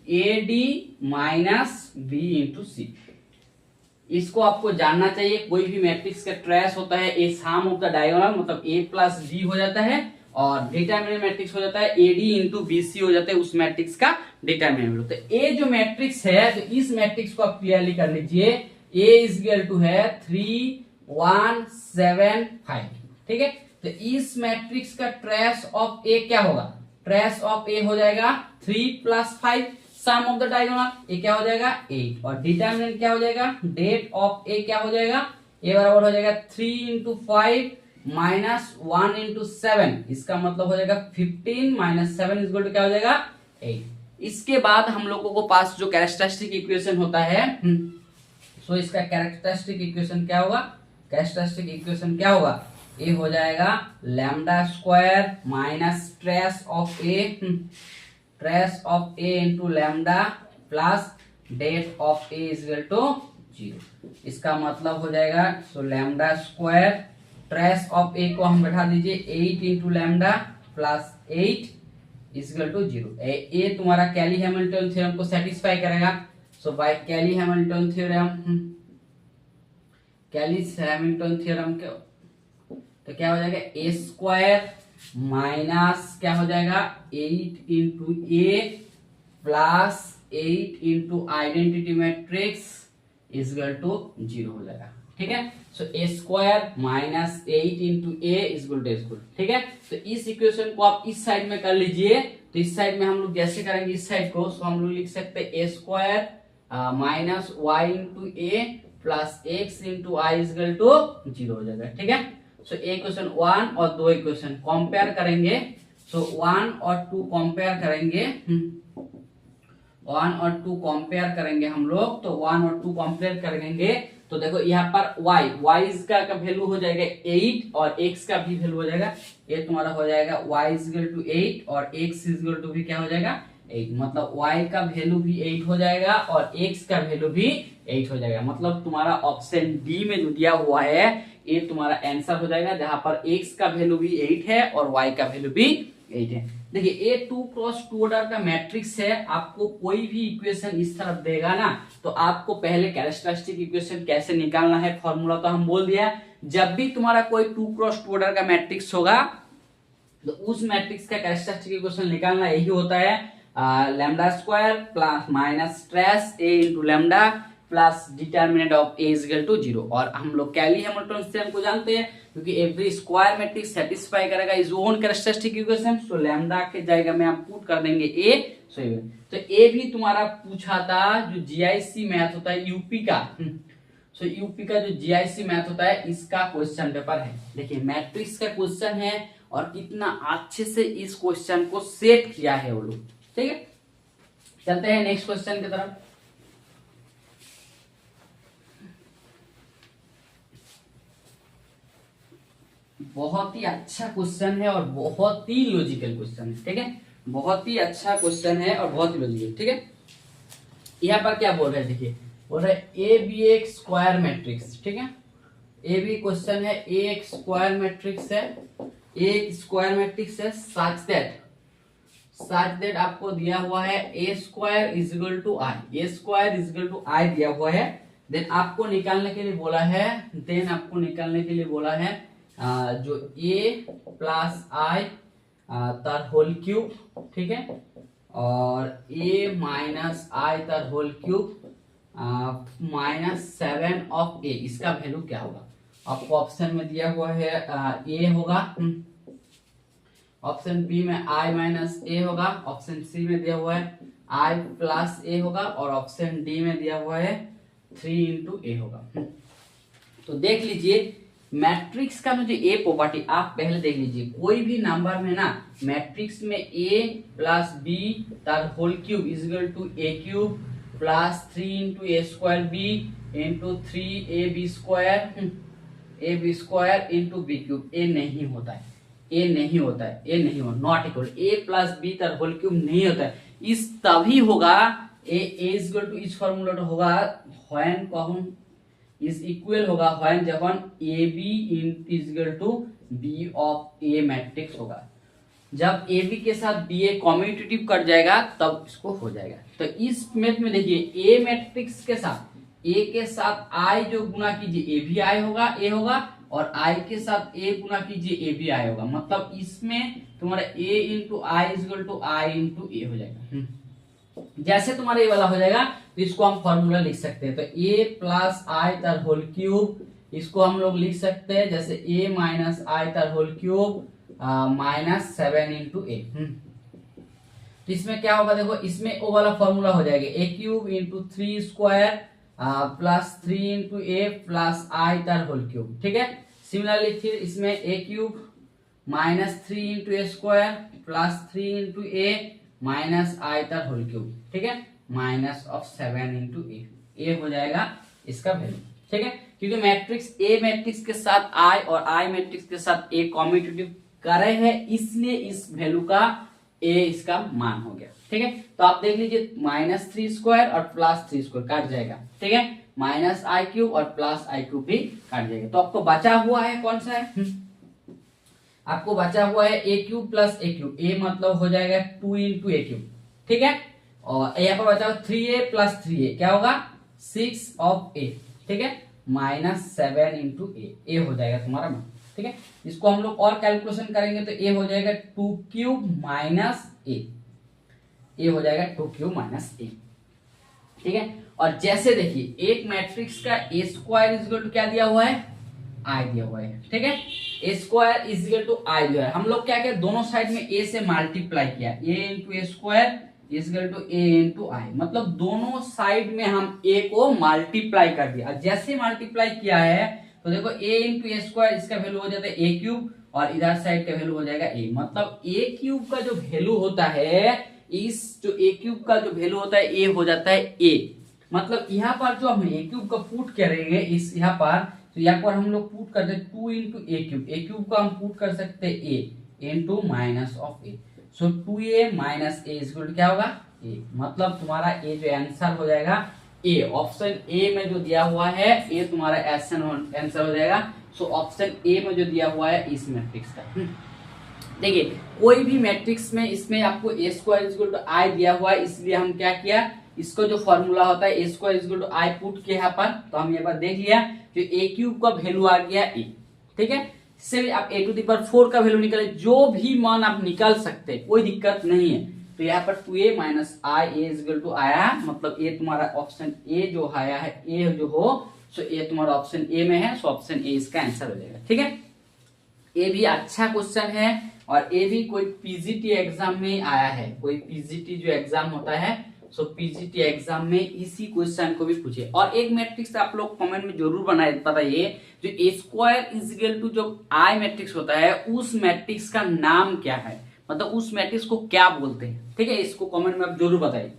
A D minus B into C. इसको आपको जानना चाहिए, कोई भी मैट्रिक्स का ट्रेस होता है ए सम ऑफ द डायगोनल, मतलब ए प्लस डी हो जाता है, और डिटरमिनेंट मैट्रिक्स हो जाता है A D into B C हो जाता है उस मैट्रिक्स का डिटरमिनेंट। तो ए जो मैट्रिक्स है, तो इस मैट्रिक्स को आप क्लियरली कर लीजिए, ए इज इक्वल टू है 3 1 7 5, ठीक है। तो इस मैट्रिक्स का ट्रेस ऑफ ए क्या होगा, ट्रेस ऑफ ए हो जाएगा 3 plus 5, sum of the diagonal A क्या हो जाएगा 8, और डिटरमिनेंट क्या हो जाएगा, डेट ऑफ ए क्या हो जाएगा, ए बराबर हो जाएगा 3 इंटू 5 माइनस 1 इंटू 7, इसका मतलब हो जाएगा 15 माइनस 7 इज इक्वल टू क्या हो जाएगा 8। इसके बाद हम लोगों को पास जो कैरेक्टरिस्टिक इक्वेशन होता है, सो इसका कैरेक्टरिस्टिक इक्वेशन क्या होगा, कैरेक्टरिस्टिक इक्वेशन क्या होगा, ए हो जाएगा lambda square minus trace of A, trace of A into lambda plus det of A is equal to 0। इसका मतलब हो जाएगा so lambda square trace of A को हम बैठा दीजिए 8 into lambda plus 8 is equal to 0। A तुम्हारा Cayley Hamilton theorem को सेटिस्फाई करेगा, so by Cayley Hamilton theorem, Cayley Hamilton theorem के तो क्या हो जाएगा ए स्क्वायर माइनस क्या हो जाएगा 8 into A plus 8 into identity matrix is equal to 0 हो जाएगा, ठीक है। So A square minus 8 into A is equal to, ठीक है। तो इस इक्वेशन को आप इस साइड में कर लीजिए, तो इस साइड में हम लोग जैसे करेंगे इस साइड को, सो हम लोग लिख सकते हैं A square minus Y into A plus X into I is equal to 0 हो जाएगा, ठीक है। सो इक्वेशन 1 और 2 इक्वेशन कंपेयर करेंगे, सो 1 और 2 कंपेयर करेंगे, 1 और 2 कंपेयर करेंगे हम लोग, तो 1 और 2 कंपेयर करेंगे तो देखो यहाँ पर y का वैल्यू हो जाएगा 8 और x का भी वैल्यू हो जाएगा, ये तुम्हारा हो जाएगा y इज इक्वल टू 8 और x इज इक्वल टू भी क्या हो जाएगा 8, मतलब y का वैल्यू भी 8 हो जाएगा और x का वैल्यू भी 8 हो जाएगा। मतलब तुम्हारा ऑप्शन डी में जो दिया हुआ है ये तुम्हारा आंसर हो जाएगा, जहां पर x का वैल्यू भी 8 है और y का वैल्यू भी 8 है। देखिए ये 2 क्रॉस 2 ऑर्डर का मैट्रिक्स है, आपको कोई भी इक्वेशन इस तरफ देगा ना तो आपको पहले कैरेक्टरिस्टिक इक्वेशन कैसे निकालना है, फॉर्मूला तो हम बोल दिया। जब भी तुम्हारा कोई 2 क्रॉस 2 ऑर्डर का मैट्रिक्स होगा तो उस मैट्रिक्स का कैरेक्टरिस्टिक इक्वेशन निकालना यही होता है, lambda square plus minus trace A into lambda plus determinant of A is equal to 0। और हम लोग कैली हैमिल्टन थ्योरम को जानते हैं, क्योंकि एवरी स्क्वायर मैट्रिक्स सेटिस्फाई करेगा is own characteristic equation, so lambda के जगह में आप पुट कर देंगे ए, सो तो ए भी तुम्हारा पूछा था जो जीआईसी मैथ होता है यूपी का, सो यूपी का जो जीआईसी मैथ होता है इसका क्वेश्चन पेपर है। देखिए मैट्रिक्स का क्वेश्चन है और कितना अच्छे से इस क्वेश्चन को सेट किया है वो लोग, ठीक है। चलते हैं नेक्स्ट क्वेश्चन की तरफ। बहुत ही अच्छा क्वेश्चन है और बहुत ही लॉजिकल क्वेश्चन है, ठीक है। बहुत ही अच्छा क्वेश्चन है और बहुत ही लॉजिकल, ठीक है। यहाँ पर क्या बोल रहे हैं, देखिए बोल रहे हैं ए बी एक स्क्वायर मैट्रिक्स, ठीक है। ए बी क्वेश्चन है, ए एक स्क्वायर मैट्रिक्स है, एक स्क्वायर मैट्रिक्स है सच दैट आपको दिया हुआ है A square is equal to I, A square is equal to I दिया हुआ है। देन आपको निकालने के लिए बोला है, जो ए प्लस आई तर होल क्यूब, ठीक है, और ए माइनस आई तर whole cube minus 7 of A, इसका वैल्यू क्या होगा। आपको ऑप्शन में दिया हुआ है ए होगा, ऑप्शन बी में आई माइनस ए होगा, ऑप्शन सी में दिया हुआ है आई प्लस ए होगा, और ऑप्शन डी में दिया हुआ है 3 इंटू ए होगा। तो देख लीजिए मैट्रिक्स का मुझे ए प्रॉपर्टी आप पहले देख लीजिए, कोई भी नंबर में ना मैट्रिक्स में ए प्लस बी तर whole cube is equal to A cube plus 3 into A square B into 3 A B square into B cube, ए नहीं होता है। ए नहीं होता है, ए नहीं हो, not equal, A plus B तर होल क्यूब नहीं होता है। इस तभी होगा ए इज इक्वल टू इस फॉर्मूला तो होगा व्हेन कहूं इज इक्वल होगा व्हेन जब A B is equal to B of A matrix होगा। जब ए बी के साथ बी ए कॉम्यूटेटिव कर जाएगा तब इसको हो जाएगा। तो इस मेथ में देखिए ए मैट्रिक्स के साथ ए के साथ आई जो गुना कीजिए ए भी आई होगा, ए होगा, और आई के साथ ए गुना कीजिए ए भी आई होगा। मतलब इसमें तुम्हारा A into I is equal to I into A हो जाएगा। जैसे तुम्हारा ये वाला हो जाएगा तो इसको हम फॉर्मूला लिख सकते हैं। तो ए प्लस आई तर होल क्यूब, इसको हम लोग लिख सकते हैं जैसे ए माइनस आई तर होल क्यूब माइनस 7 इंटू ए। तो इसमें क्या होगा देखो, इसमें वो वाला फॉर्मूला हो जाएगा A cube into 3 square plus 3 into A plus I तर होल क्यूब। ठीक है, सिमिलरली फिर इसमें A cube minus 3 into A square plus 3 into A minus I तर होल क्यूब। ठीक है, माइनस ऑफ 7 इंटू ए हो जाएगा इसका वैल्यू। ठीक है, क्योंकि मैट्रिक्स ए मैट्रिक्स के साथ आई और आई मैट्रिक्स के साथ ए कॉम्यूटेटिव कर रहे हैं, इसलिए इस वैल्यू का ए इसका मान हो गया। ठीक है, तो आप देख लीजिए माइनस 3 स्क्वायर और प्लस 3 स्क्वायर काट जाएगा। ठीक है, माइनस आई क्यूब और प्लस आई क्यूब भी काट जाएगा। तो आपको बचा हुआ है कौन सा है, आपको बचा हुआ है ए क्यूब प्लस ए क्यूब। ए मतलब हो जाएगा 2 इंटू ए क्यूब। ठीक है, और यहाँ पर बचा हुआ 3a प्लस 3a क्या होगा 6 ऑफ ए। ठीक है, माइनस 7 इंटू ए हो जाएगा तुम्हारा मान। ठीक है, इसको हम लोग और कैलकुलेशन करेंगे तो ए हो जाएगा 2 क्यूब माइनस ए हो जाएगा 2 क्यूब माइनस ए। ठीक है, और जैसे देखिए एक मैट्रिक्स का ए स्क्वायर इज इक्वल टू क्या दिया हुआ है, आई दिया हुआ है। ठीक है, A square is equal to आई जो है, हम लोग क्या किया दोनों साइड में ए से मल्टीप्लाई किया, A into A square is equal to A into I. मतलब दोनों साइड में हम ए को मल्टीप्लाई कर दिया। जैसे मल्टीप्लाई किया है तो देखो ए इंटू ए स्क्वायर इसका वैल्यू हो जाता है ए क्यूब और इधर साइड का वैल्यू हो जाएगा ए। मतलब ए क्यूब का जो वैल्यू होता है, इस जो ए क्यूब का जो वैल्यू होता है ए हो जाता है ए। मतलब यहाँ पर जो हम ए क्यूब का पुट करेंगे इस यहाँ पर, तो यहाँ पर हम लोग पुट करते हैं 2 इंटू ए क्यूब का हम पुट कर सकते हैं A into minus of A. So 2a minus A is equal to क्या होगा ए। मतलब तुम्हारा ए जो आंसर हो जाएगा ए, ऑप्शन ए में जो दिया हुआ है ए तुम्हारा आंसर हो जाएगा। सो ऑप्शन ए में जो दिया हुआ है इस मैट्रिक्स का। देखिए कोई भी मैट्रिक्स में इसमें आपको ए square is equal to I दिया हुआ है, इसलिए हम क्या किया, इसको जो फॉर्मूला होता है A square is equal to I put किया यहाँ पर। तो हम यहाँ पर देख लिया जो ए क्यूब का वैल्यू आ गया ए। ठीक है, इससे भी आप ए टू द पावर 4 का वैल्यू निकाले, जो भी मान आप निकाल सकते हैं, कोई दिक्कत नहीं है। तो यहाँ पर 2a minus I A is equal to आया, मतलब ए तुम्हारा ऑप्शन ए जो आया है ए जो हो, सो ए तुम्हारा ऑप्शन ए में है, सो ऑप्शन ए इसका आंसर हो जाएगा। ठीक है, ए भी अच्छा क्वेश्चन है और ए भी कोई पीजीटी एग्जाम में आया है, कोई पीजीटी जो एग्जाम होता है, सो पीजीटी एग्जाम में इसी क्वेश्चन को भी पूछे। और एक मैट्रिक्स आप लोग कमेंट में जरूर बताइए, जो A square is equal to जो आई मैट्रिक्स होता है उस मैट्रिक्स का नाम क्या है, मतलब उस मैट्रिक्स को क्या बोलते हैं। ठीक है, इसको कमेंट में आप जरूर बताइए।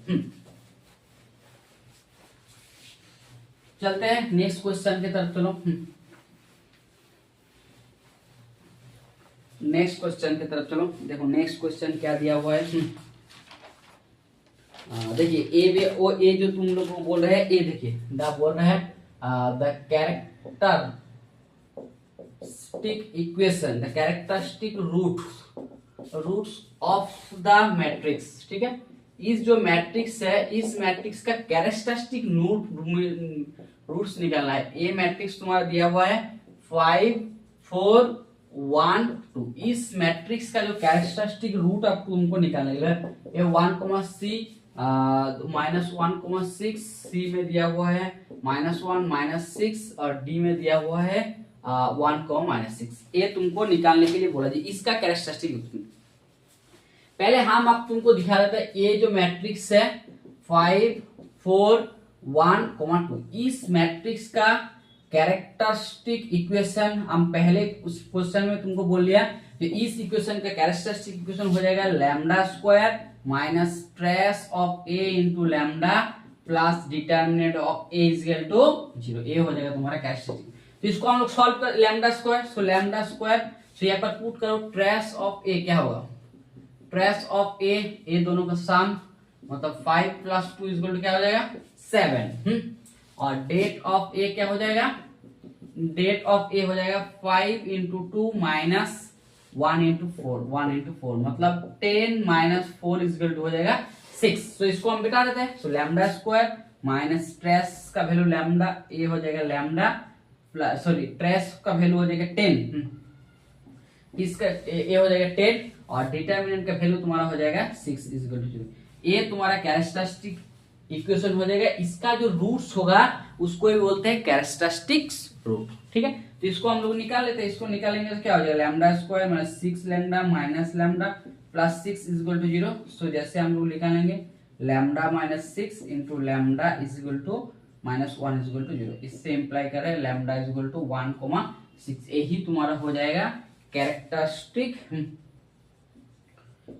चलते हैं नेक्स्ट क्वेश्चन की तरफ, चलो नेक्स्ट क्वेश्चन की तरफ चलो। देखो नेक्स्ट क्वेश्चन क्या दिया हुआ है, देखिए ए जो तुम लोग को बोल रहे हैं, ए देखिए द बोल रहे हैं the characteristic equation, the characteristic roots of the matrix. ठीक है, इस जो मैट्रिक्स है इस मैट्रिक्स का कैरेक्टरिस्टिक रूट्स निकालना है। ए मैट्रिक्स तुम्हारा दिया हुआ है 5 4 1 2। इस मैट्रिक्स का जो कैरेक्टरिस्टिक रूट आप तुमको निकालना है, ये 1 सी -1 6 सी में दिया हुआ है -1 -6 और डी में दिया हुआ है 1 -6। ये तुमको निकालने के लिए बोला जी, इसका कैरेक्टरिस्टिक पहले हम आप तुमको दिखा देते हैं। ये जो मैट्रिक्स है 5 4 1 2, इस मैट्रिक्स का कैरेक्टरिस्टिक इक्वेशन हम पहले उस क्वेश्चन में तुमको बोल लिया। तो इस इक्वेशन का कैरेक्टरिस्टिक इक्वेशन हो जाएगा lambda square minus trace of A into lambda plus determinant of A is equal to 0। ये हो जाएगा तुम्हारा कैरेक्टरिस्टिक। तो इसको हम लोग सॉल्व कर लैम्डा स्क्वायर, सो लैम्डा स्क्वायर सो यहाँ पर पुट करो ट्रेस ऑफ ए, क्या होगा ट्रेस ऑफ ए दोनों का सम, मतलब 5 + 2 = क्या हो जाएगा 7। और डेट ऑफ ए क्या हो जाएगा, डेट ऑफ ए हो जाएगा 5 × 2 - 1 × 4, 1 × 4 मतलब 10 - 4 = हो जाएगा 6। तो इसको हम बिठा देते हैं। सो λ² माइनस ट्रेस का वैल्यू लैम्डा ए हो जाएगा लैम्डा प्लस, सॉरी ट्रेस का वैल्यू हो जाएगा 10, इसका ए हो जाएगा 10 और डिटरमिनेंट का वैल्यू तुम्हारा हो जाएगा 6 = 0। ये तुम्हारा कैरेक्टरिस्टिक इक्वेशन हो जाएगा। इसका जो रूट्स होगा उसको ही बोलते हैं कैरेक्टरिस्टिक्स रूट, ठीक है। तो इसको हम लोग निकाल लेते हैं। इसको निकालेंगे तो क्या हो जाएगा λ² - 6 λ - λ प्लस 6 = 0। सो जैसे हम लोग निकालेंगे λ - 6 × λ -1 = 0, इससे इंप्लाई कर रहे हैं λ = 1,6। यही तुम्हारा हो जाएगा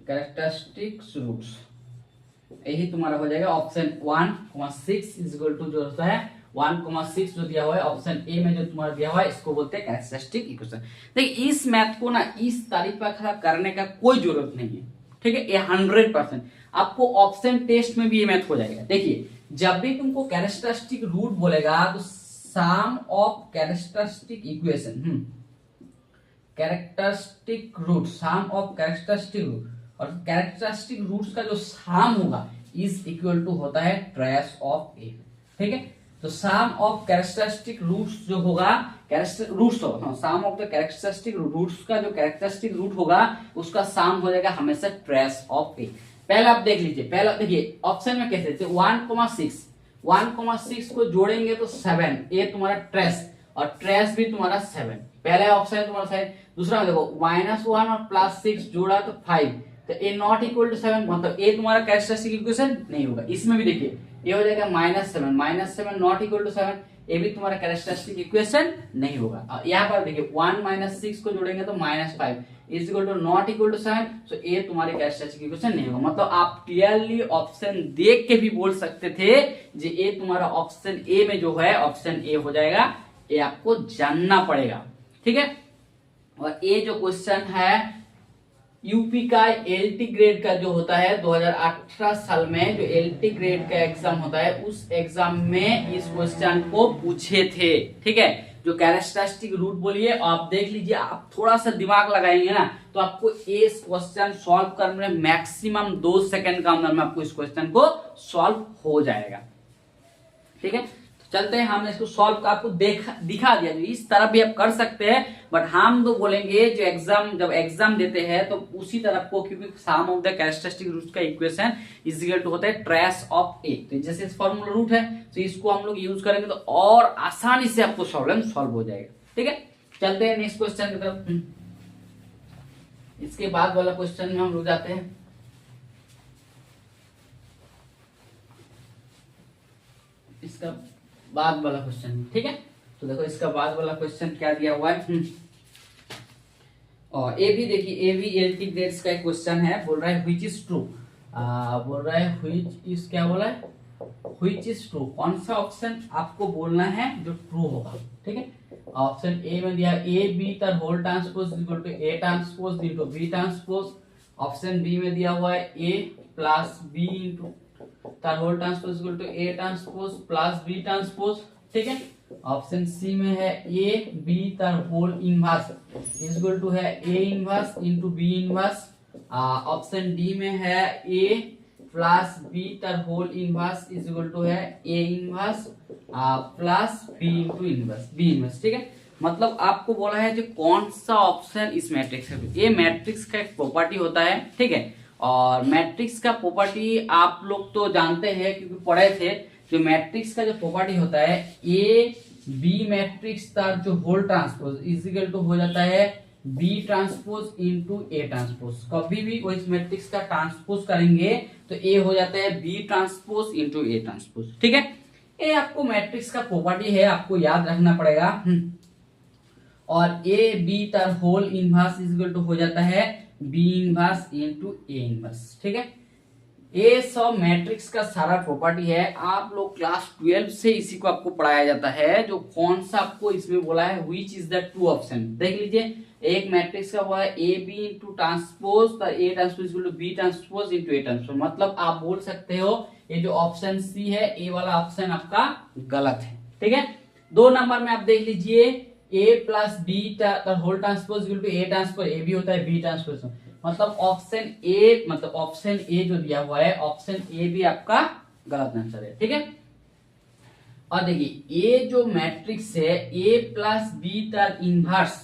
कैरेक्टरिस्टिक्स रूट्स, यही तुम्हारा हो जाएगा ऑप्शन 1,6 = जो होता है 1,6 जो दिया हुआ है ऑप्शन ए में, जो तुम्हारा दिया हुआ है इसको बोलते हैं कैरेक्टरिस्टिक इक्वेशन। देखिए इस मैथ को ना इस तरीका करने का कोई जरूरत नहीं है, ठीक है। ये 100% आपको ऑप्शन टेस्ट में भी ये मैथ हो जाएगा। देखिए जब भी तुमको कैरेक्टरिस्टिक रूट बोलेगा तो sum of characteristic equation, characteristic root, sum of characteristic root, और कैरेक्टरिस्टिक रूट्स का जो सम होगा इज इक्वल टू होता है ट्रेस ऑफ ए, ठीक है। तो सम ऑफ कैरेक्टरिस्टिक रूट्स जो होगा, सम ऑफ द कैरेक्टरिस्टिक रूट्स का जो कैरेक्टरिस्टिक रूट होगा उसका सम हो जाएगा हमेशा ट्रेस ऑफ ए। पहले आप देख लीजिए, पहले देखिए ऑप्शन में कैसे थे 1,6 को जोड़ेंगे तो 7, ये तुम्हारा ट्रेस और ट्रेस भी तुम्हारा 7, पहले ऑप्शन है तुम्हारा 7। दूसरा देखो -1 और +6 जोड़ा तो 5, तो ए नॉट इक्वल टू 7, मतलब ए तुम्हारा कैरेक्टरिस्टिक इक्वेशन नहीं होगा। इसमें भी देखिए ये हो जाएगा -7 नॉट इक्वल टू 7, ये भी तुम्हारा कैरेक्टरिस्टिक इक्वेशन नहीं होगा। यहाँ पर देखिए 1 - 6 को जोड़ेंगे तो -5 is equal to not equal to 7, so ये तुम्हारे कैरेक्टरिस्टिक इक्वेशन नहीं होगा। मतलब आप क्लियरली ऑप्शन देख के भी बोल सकते थे जी ये तुम्हारा ऑप्शन ए में जो है ऑप्शन ए हो जाएगा, ये आपको जानना पड़ेगा, ठीक है। और ये जो क्वेश्चन है यूपी का एलटी ग्रेड का जो होता है 2018 साल में जो एलटी ग्रेड का एग्जाम होता है उस एग्जाम में इस क्वेश्चन को पूछे थे, ठीक है। जो कैरेक्टरिस्टिक रूट बोलिए आप देख लीजिए, आप थोड़ा सा दिमाग लगाएंगे ना तो आपको इस क्वेश्चन सॉल्व करने में मैक्सिमम 2 सेकंड का अंदर में आपको इस क्वेश्चन को सॉल्व हो जाएगा, ठीक है। चलते हैं, हमने इसको सॉल्व आपको दिखा दिया, जो इस तरह भी आप कर सकते हैं, बट हम तो बोलेंगे जो जब एग्जाम देते हैं तो उसी तरह को, क्योंकि सम ऑफ द कैरेक्टरिस्टिक रूट्स का इक्वेशन इज इक्वल टू होता है ट्रेस ऑफ ए। तो जैसे इस फॉर्मूला रूट है तो इसको हम लोग यूज करेंगे तो और आसानी से आपको प्रॉब्लम सॉल्व हो जाएगा, ठीक है। चलते हैं नेक्स्ट क्वेश्चन की तरफ। इसके बाद वाला क्वेश्चन में हम लोग जाते हैं। इसका बाद वाला क्वेश्चन, ठीक है। तो देखो इसका बाद वाला क्वेश्चन क्या दिया हुआ है, और ये भी देखिए, ये भी एलटी ग्रेड्स का एक क्वेश्चन है। बोल रहा है व्हिच इज ट्रू, बोल रहा है व्हिच इज, क्या बोला है, व्हिच इज ट्रू, कौन सा ऑप्शन आपको बोलना है जो ट्रू होगा, ठीक है। ऑप्शन ए में दिया ए बी तर whole transpose equal to A transpose into B transpose. Option B में दिया हुआ है ए प्लस बी इंटू तर whole transpose equal to A transpose plus B transpose, ठीक है। ऑप्शन सी में है ए बी तर होल इनवर्स इक्वल टू है A inverse into B inverse. Option D में है ए प्लस बी तर होल इनवर्स इक्वल टू है A inverse plus B into inverse B inverse, ठीक है। मतलब आपको बोला है जो कौन सा ऑप्शन इस मैट्रिक्स है, ये मैट्रिक्स का एक प्रॉपर्टी होता है, ठीक है। और मैट्रिक्स का प्रॉपर्टी आप लोग तो जानते हैं क्योंकि पढ़े थे। जो मैट्रिक्स का जो प्रॉपर्टी होता है ए बी मैट्रिक्स तार जो होल ट्रांसपोज इक्वल टू हो जाता है B transpose into A transpose. कभी भी वो इस मैट्रिक्स का ट्रांसपोज करेंगे तो ए हो जाता है B transpose into A transpose, ठीक है। ये आपको मैट्रिक्स का प्रॉपर्टी है, आपको याद रखना पड़ेगा। और ए बी तार होल इनवर्स इक्वल टू हो जाता है B inverse into A inverse, ठीक है। ये सब मैट्रिक्स का सारा प्रॉपर्टी है। आप लोग क्लास 12 से इसी को आपको पढ़ाया जाता है। जो कौन सा आपको इसमें बोला है which is the true option, देख लीजिए एक मैट्रिक्स का हुआ है ए बी इंटू ट्रांसपोज, तो A transpose equal to B transpose into A transpose. मतलब आप बोल सकते हो ये जो ऑप्शन सी है, ए वाला ऑप्शन आपका गलत है। ठीक है, 2 नंबर में आप देख लीजिए A plus B whole transpose equal to A transpose, A भी होता है बी ट्रांसपोज। मतलब ऑप्शन ए जो दिया हुआ है, ऑप्शन ए भी आपका गलत आंसर है। ठीक है, और देखिए ये जो मैट्रिक्स है ए प्लस बी तर इनवर्स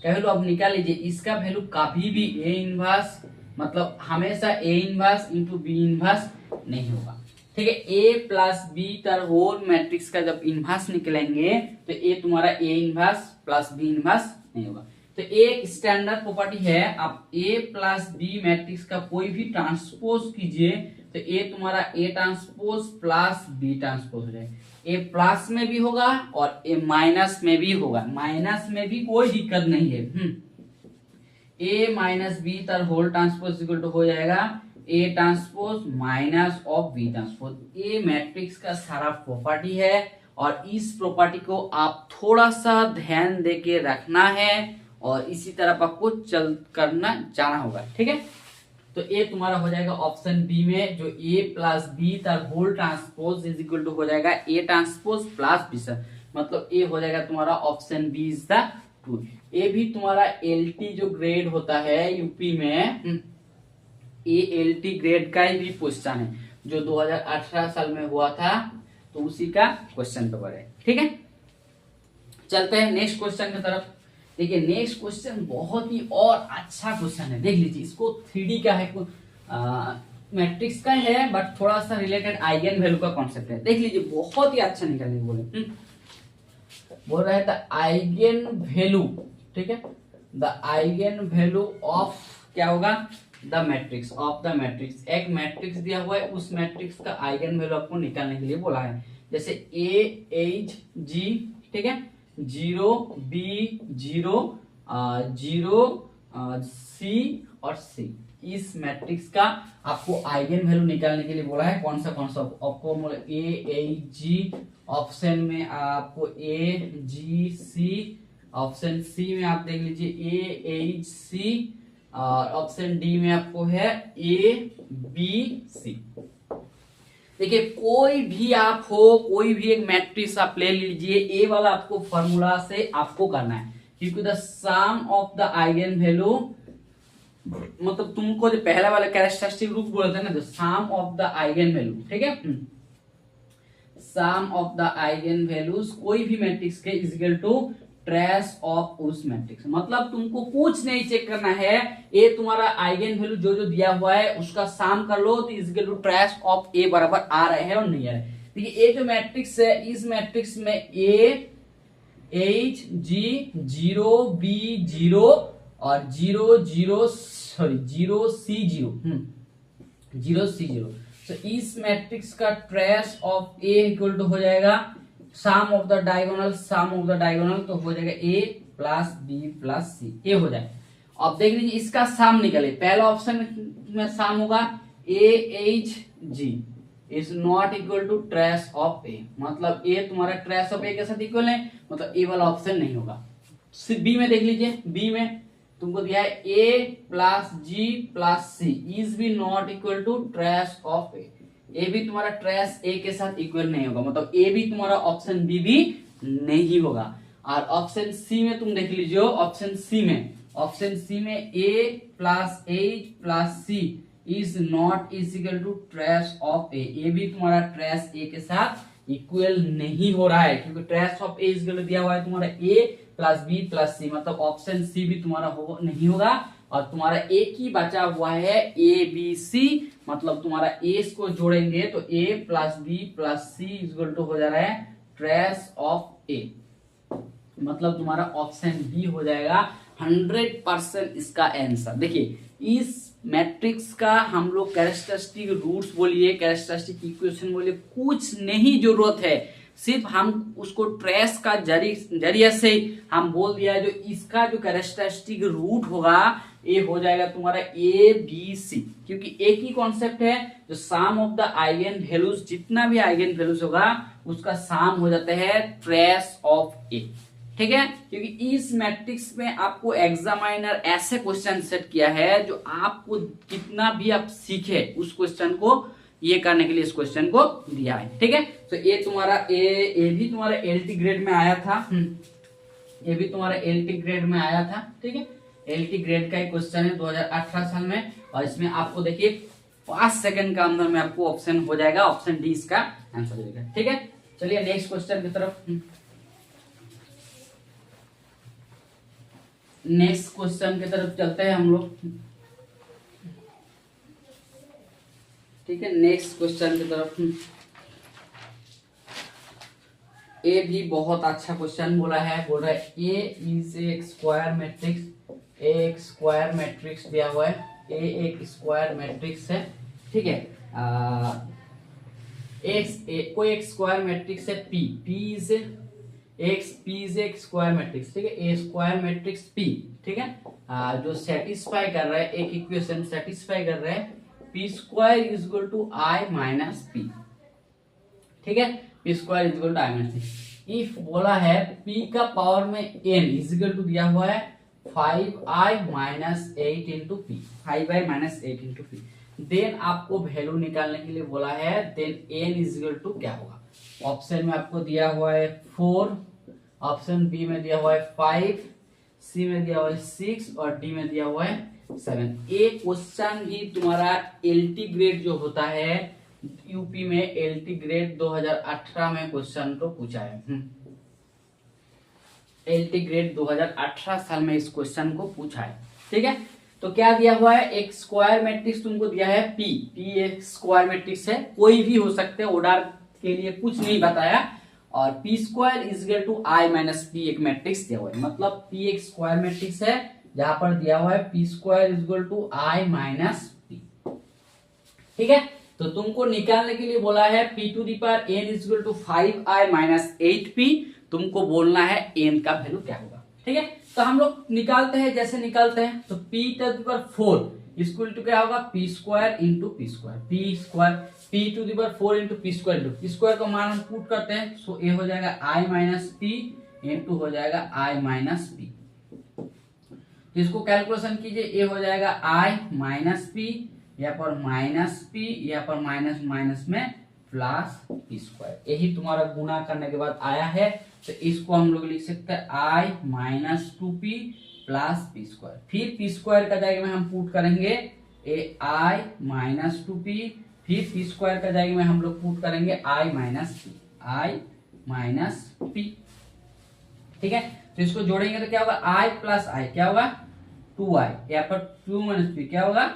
का वैल्यू अब निकाल लीजिए। इसका वैल्यू कभी भी ए इनवर्स मतलब हमेशा A inverse into B inverse नहीं होगा। ठीक है, ए प्लस बी तर होल मैट्रिक्स का जब इनवर्स निकलेंगे तो ए तुम्हारा A inverse plus B inverse नहीं होगा। तो एक स्टैंडर्ड प्रॉपर्टी है, आप ए प्लस बी मैट्रिक्स का कोई भी ट्रांसपोज कीजिए तो ए तुम्हारा A transpose plus B transpose हो जाएगा। ए प्लस में भी होगा और ए माइनस में भी होगा, माइनस में भी कोई दिक्कत नहीं है। ए माइनस बी तर होल ट्रांसपोज इक्वल टू हो जाएगा A transpose minus of B transpose. ये मैट्रिक्स का सारा प्रॉपर्टी है और इस प्रॉपर्टी को आप थोड़ा सा ध्यान देके रखना है और इसी तरफ आपको चल करना जाना होगा। ठीक है, तो ए तुम्हारा हो जाएगा ऑप्शन बी में, जो ए प्लस बी तर whole transpose is equal to हो जाएगा A transpose plus B sir. मतलब ए हो जाएगा तुम्हारा option B is the true. A भी तुम्हारा एलटी जो ग्रेड होता है यूपी में, ए एलटी ग्रेड का ही भी क्वेश्चन है जो 2018 साल में हुआ था, तो उसी का क्वेश्चन पेपर है। ठीक है, चलते हैं नेक्स्ट क्वेश्चन की तरफ। देखिए नेक्स्ट क्वेश्चन बहुत ही और अच्छा क्वेश्चन है, देख लीजिए। इसको 3D का है, मैट्रिक्स का है बट थोड़ा सा रिलेटेड आइगन वैल्यू का कॉन्सेप्ट है। देख लीजिए बहुत ही अच्छा निकलने बोले, बोल रहा है द आइगन वैल्यू। ठीक है, द आइगन वैल्यू ऑफ क्या होगा, the matrix of the matrix. एक मैट्रिक्स दिया हुआ है, उस मैट्रिक्स का आइगन वैल्यू आपको निकालने के लिए बोला है। जैसे ए एच जी, ठीक है, 0 बी 0 0 सी और सी, इस मैट्रिक्स का आपको आइगन वैल्यू निकालने के लिए बोला है। कौन सा आपको ए एच जी, ऑप्शन में आपको ए जी सी, ऑप्शन सी में आप देख लीजिए ए एच सी, और ऑप्शन डी में आपको है ए बी सी। देखिए कोई भी आप हो, कोई भी एक मैट्रिक्स आप ले लीजिए, ए वाला आपको फॉर्मूला से आपको करना है, क्योंकि the sum of the eigen value, मतलब तुमको जो पहला वाला कैरेक्टरिस्टिक रूप बोलते हैं ना, जो sum of the eigen value. ठीक है, sum of the eigen values कोई भी मैट्रिक्स के is equal to trace of उस मैट्रिक्स। मतलब तुमको कुछ नहीं चेक करना है, ए तुम्हारा आइगन वैल्यू जो जो दिया हुआ है उसका सम कर लो, तो is equal to trace of A बराबर आ रहे हैं और नहीं आ रहे। देखिए ए जो मैट्रिक्स है, इस मैट्रिक्स में ए एच जी 0 बी 0 और 0 0 सी 0 सी 0। तो इस मैट्रिक्स का trace of A equal to हो जाएगा सम ऑफ द डायगोनल, तो हो जाएगा A plus B plus C, A हो जाए। अब देख लीजिए इसका सम निकले, पहला ऑप्शन में सम होगा A H G is not equal to trace of A, मतलब ए तुम्हारा ट्रेस ऑफ ए के साथ इक्वल है, मतलब ए वाला ऑप्शन नहीं होगा। बी में देख लीजिए, बी में तुमको दिया है A plus G plus C is भी not equal to trace of A, A भी तुम्हारा ट्रेस ए के साथ इक्वल नहीं होगा, मतलब ए भी तुम्हारा ऑप्शन बी भी नहीं होगा। और ऑप्शन सी में तुम देख लीजिए, ऑप्शन सी में A plus H plus C is not is equal to trace of A, A भी तुम्हारा ट्रेस ए के साथ इक्वल नहीं हो रहा है, क्योंकि trace of A is equal दिया हुआ है तुम्हारा ए प्लस बी प्लस सी, मतलब ऑप्शन सी भी तुम्हारा नहीं होगा। और तुम्हारा एक ही बचा हुआ है ए बी सी, मतलब तुम्हारा ए को जोड़ेंगे तो A plus B plus C equal to हो जा रहा है ट्रेस ऑफ ए, मतलब तुम्हारा ऑप्शन बी हो जाएगा 100% इसका आंसर। देखिए इस मैट्रिक्स का हम लोग कैरेक्टरिस्टिक रूट्स बोलिए, कैरेक्टरिस्टिक इक्वेशन बोलिए, कुछ नहीं जरूरत है, सिर्फ हम उसको ट्रेस का जरिए से हम बोल दिया है। जो इसका जो कैरेक्टरिस्टिक रूट होगा ये हो जाएगा तुम्हारा ए बी सी, क्योंकि एक ही कॉन्सेप्ट है, जो sum of the eigen values, जितना भी आइगन वैल्यूज होगा उसका सम हो जाता है ट्रेस ऑफ ए। ठीक है, क्योंकि इस मैट्रिक्स में आपको एग्जामिनर ऐसे क्वेश्चन सेट किया है जो आपको कितना भी आप सीखे उस क्वेश्चन को ये करने के लिए इस क्वेश्चन को दिया है। ठीक है, तो ये तुम्हारा ए भी तुम्हारा एलटी ग्रेड में आया था, ये भी तुम्हारा एलटी ग्रेड में आया था। ठीक है, एलटी ग्रेड का एक क्वेश्चन है 2018 साल में, और इसमें आपको देखिए 5 सेकंड का अंदर में आपको ऑप्शन हो जाएगा, ऑप्शन डी इसका आंसर हो जाएगा। ठीक है, चलिए नेक्स्ट क्वेश्चन की तरफ, नेक्स्ट क्वेश्चन की तरफ चलते हैं हम लोग। ठीक है, नेक्स्ट क्वेश्चन की तरफ, ए भी बहुत अच्छा क्वेश्चन बोला है, बोल रहा है ए इज एक स्क्वायर मैट्रिक्स, ए एक स्क्वायर मैट्रिक्स दिया हुआ है, ए एक स्क्वायर मैट्रिक्स है। ठीक है, कोई एक स्क्वायर मैट्रिक्स है पी, पी इज एक स्क्वायर मैट्रिक्स। ठीक है, ए स्क्वायर मैट्रिक्स पी। ठीक है, जो सेटिस्फाई कर रहा है, एक इक्वेशन सेटिस्फाई कर रहा है P square is equal to I minus P. ठीक है, P square is equal to I minus P. If बोला है पी का पावर में एन इज इक्वल टू दिया हुआ है 5i minus 8 into P, 5i minus 8 into P, then आपको वैल्यू निकालने के लिए बोला है, then N is equal to क्या होगा। ऑप्शन में आपको दिया हुआ है 4, ऑप्शन बी में दिया हुआ है 5, सी में दिया हुआ है 6 और डी में दिया हुआ है 7। ये क्वेश्चन ही तुम्हारा एलटी ग्रेड जो होता है यूपी में, एलटी ग्रेड 2018 में क्वेश्चन को पूछा है। एलटी ग्रेड 2018 साल में इस क्वेश्चन को पूछा है। ठीक है, तो क्या दिया हुआ है, एक स्क्वायर मैट्रिक्स तुमको दिया है पी, पी एक स्क्वायर मैट्रिक्स है, कोई भी हो सकते हैं, ऑर्डर के लिए कुछ नहीं बताया, और P square is equal to I minus P एक मैट्रिक्स दिया हुआ है, मतलब पी एक स्क्वायर मैट्रिक्स है जहां पर दिया हुआ है P square is equal to I minus P. ठीक है, तो तुमको निकालने के लिए बोला है p to the power n is equal to 5i minus 8p, तुमको बोलना है n का वैल्यू क्या होगा। ठीक है, तो हम लोग निकालते हैं, जैसे निकालते हैं तो p to the power 4 equal to क्या होगा, p square into P square, p square p to the power 4 into P square, into P square का मान हम पुट करते हैं, सो ये हो जाएगा i माइनस p इंटू हो जाएगा i माइनस p। इसको कैलकुलेशन कीजिए, ये हो जाएगा i माइनस p, यहाँ पर माइनस पी, यहाँ पर माइनस माइनस में प्लस पी स्क्वायर, यही तुम्हारा गुना करने के बाद आया है, तो इसको हम लोग लिख सकते हैं I minus 2p plus P square. फिर पी स्क्वायर का जाएगा में हम पुट करेंगे ए आई माइनस 2p, फिर पी स्क्वायर का जाएगा में हम लोग पुट करेंगे आई माइनस पी, आई माइनस पी। ठीक है, तो इसको जोड़ेंगे तो क्या होगा, आई प्लस आई क्या होगा 2i, यहाँ पर 2 माइनस पी क्या होगा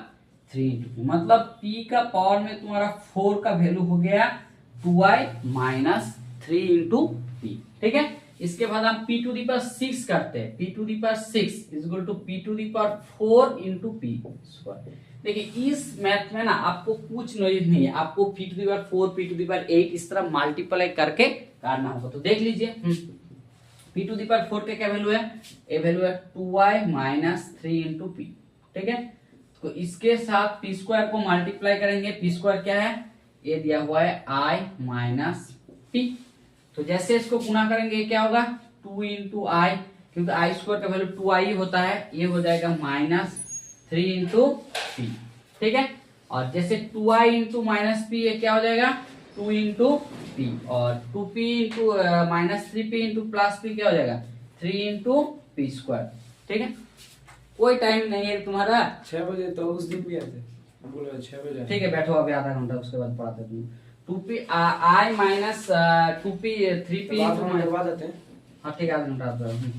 3 इंटू पी, मतलब p का पावर में तुम्हारा 4 का वैल्यू हो गया 2i माइनस 3 इंटू पी। ठीक है, इसके बाद हम p टू दी पावर 6 करते हैं, p to the power 6 is equal to p to the power 4 into P square. देखिए इस मैथ में ना आपको कुछ नॉलेज नहीं है, आपको p to the power 4 p to the power 8 इस तरह मल्टीप्लाई करके करना होगा, तो देख लीजिए p टू दी पावर 4 का क्या वैल्यू है, ये वैल्यू है 2i माइनस 3 इंटू पी। ठीक है, तो इसके साथ पी स्क्वायर को मल्टीप्लाई करेंगे, पी स्क्वायर क्या है, ये दिया हुआ है आई माइनस पी, तो जैसे इसको गुना करेंगे क्या होगा 2 इंटू आई, क्योंकि आई स्क्वायर का वैल्यू 2i होता है, ये हो जाएगा माइनस 3 इंटू पी। ठीक है, और जैसे 2i इंटू माइनस पी, ये क्या हो जाएगा 2 इंटू पी, और 2p into minus 3p into plus P क्या हो जाएगा 3 इंटू पी स्क्वायर। ठीक है, कोई टाइम नहीं है तुम्हारा, 6 बजे तो उस दिन भी आते बोलो 6 बजे। ठीक है, बैठो अभी आधा घंटा, उसके बाद पढ़ाते तुम 2p आई माइनस 2p 3p बाद आते हैं। हाँ ठीक है, आधा घंटा आता है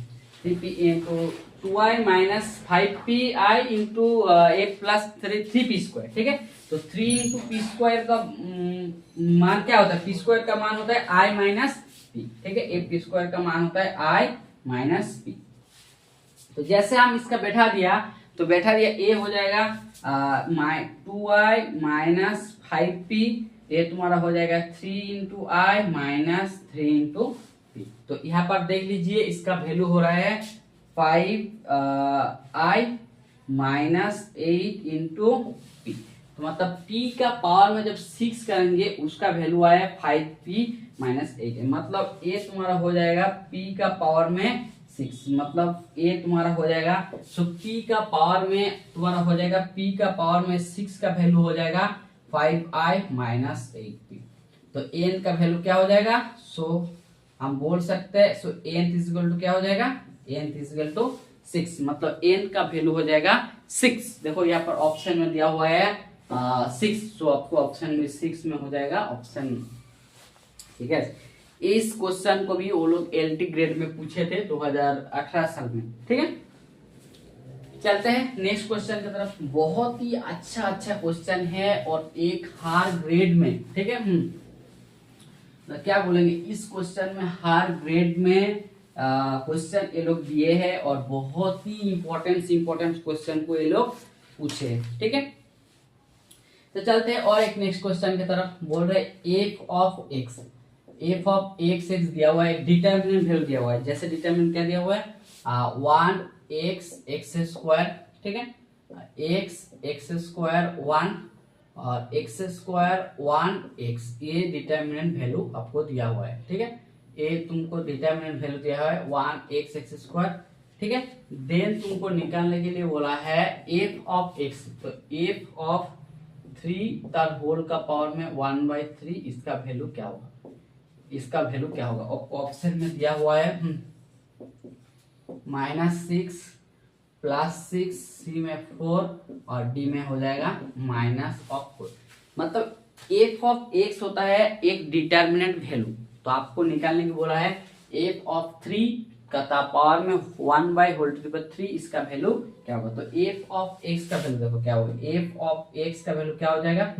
3p into 2i minus 5p i into 8 plus 3p square. ठीक है, तो 3 इंटू पी स्क्वायर का मान क्या होता है, पी स्क्वायर का मान होता है i माइनस पी। ठीक है, एक पी स्क्वायर का मान होता है i माइनस पी। तो जैसे हम इसका बैठा दिया, तो बैठा दिया ए हो जाएगा 2i माइनस 5p, ये तुम्हारा हो जाएगा 3 इंटू आई माइनस 3 इंटू पी। तो यहाँ पर देख लीजिए इसका वैल्यू हो रहा है 5i माइनस 8 इंटू पी, तो मतलब p का पावर में जब 6 करेंगे उसका वैल्यू आया 5p माइनस 8, मतलब ये तुम्हारा हो जाएगा p का पावर में 6, मतलब ए तुम्हारा हो जाएगा, सो पी का पावर में तुम्हारा हो जाएगा, पी का पावर में 6 का वैल्यू हो जाएगा 5i माइनस 8p। तो एन का वैल्यू क्या हो जाएगा, सो हम बोल सकते हैं, सो एन इज इक्वल टू क्या हो जाएगा, एन इज इक्वल टू 6, मतलब एन का वैल्यू हो जाएगा 6। देखो यहाँ पर ऑप्शन में दिया हुआ है 6, सो आपको ऑप्शन में 6 में हो जाएगा ऑप्शन। ठीक है, इस क्वेश्चन को भी वो लोग एलटी ग्रेड में पूछे थे 2018 साल में। ठीक है, चलते हैं नेक्स्ट क्वेश्चन की तरफ। बहुत ही अच्छा क्वेश्चन है और एक हार ग्रेड में। ठीक है, तो क्या बोलेंगे इस क्वेश्चन में, हार ग्रेड में क्वेश्चन ये लोग दिए हैं और बहुत ही इंपॉर्टेंट क्वेश्चन को ये लोग पूछे हैं। ठीक है, तो चलते हैं और एक नेक्स्ट क्वेश्चन की तरफ। बोल रहे एफ ऑफ एक्स दिया हुआ है, डिटर्मिनेंट वैल्यू दिया हुआ है। जैसे डिटर्मिनेंट क्या दिया हुआ है, 1x एक्स स्क्वायर। ठीक है, एक्स स्क्वायर 1 और एक्स स्क्वायर 1x, ये डिटर्मिनेंट वैल्यू आपको दिया हुआ है। ठीक है, ये तुमको डिटर्मिनेंट वैल्यू दिया हुआ है 1x एक्स स्क्वायर। ठीक है, देन तुमको निकालने के लिए बोला है एफ ऑफ एक्स, तो एफ ऑफ 3 द होल का पावर में 1/3, इसका वैल्यू क्या होगा, इसका वैल्यू क्या होगा। ऑप्शन में दिया हुआ है -6 +6, सी में 4 और डी में हो जाएगा -4। मतलब एफ ऑफ एक्स होता है एक डिटर्मिनेंट वैल्यू, तो आपको निकालने की बोला है एफ ऑफ 3 का पावर में 1/3, इसका वैल्यू क्या होगा। तो एफ ऑफ एक्स का वैल्यू देखो क्या होगा, एफ ऑफ एक्स का वैल्यू क्या हो जाएगा,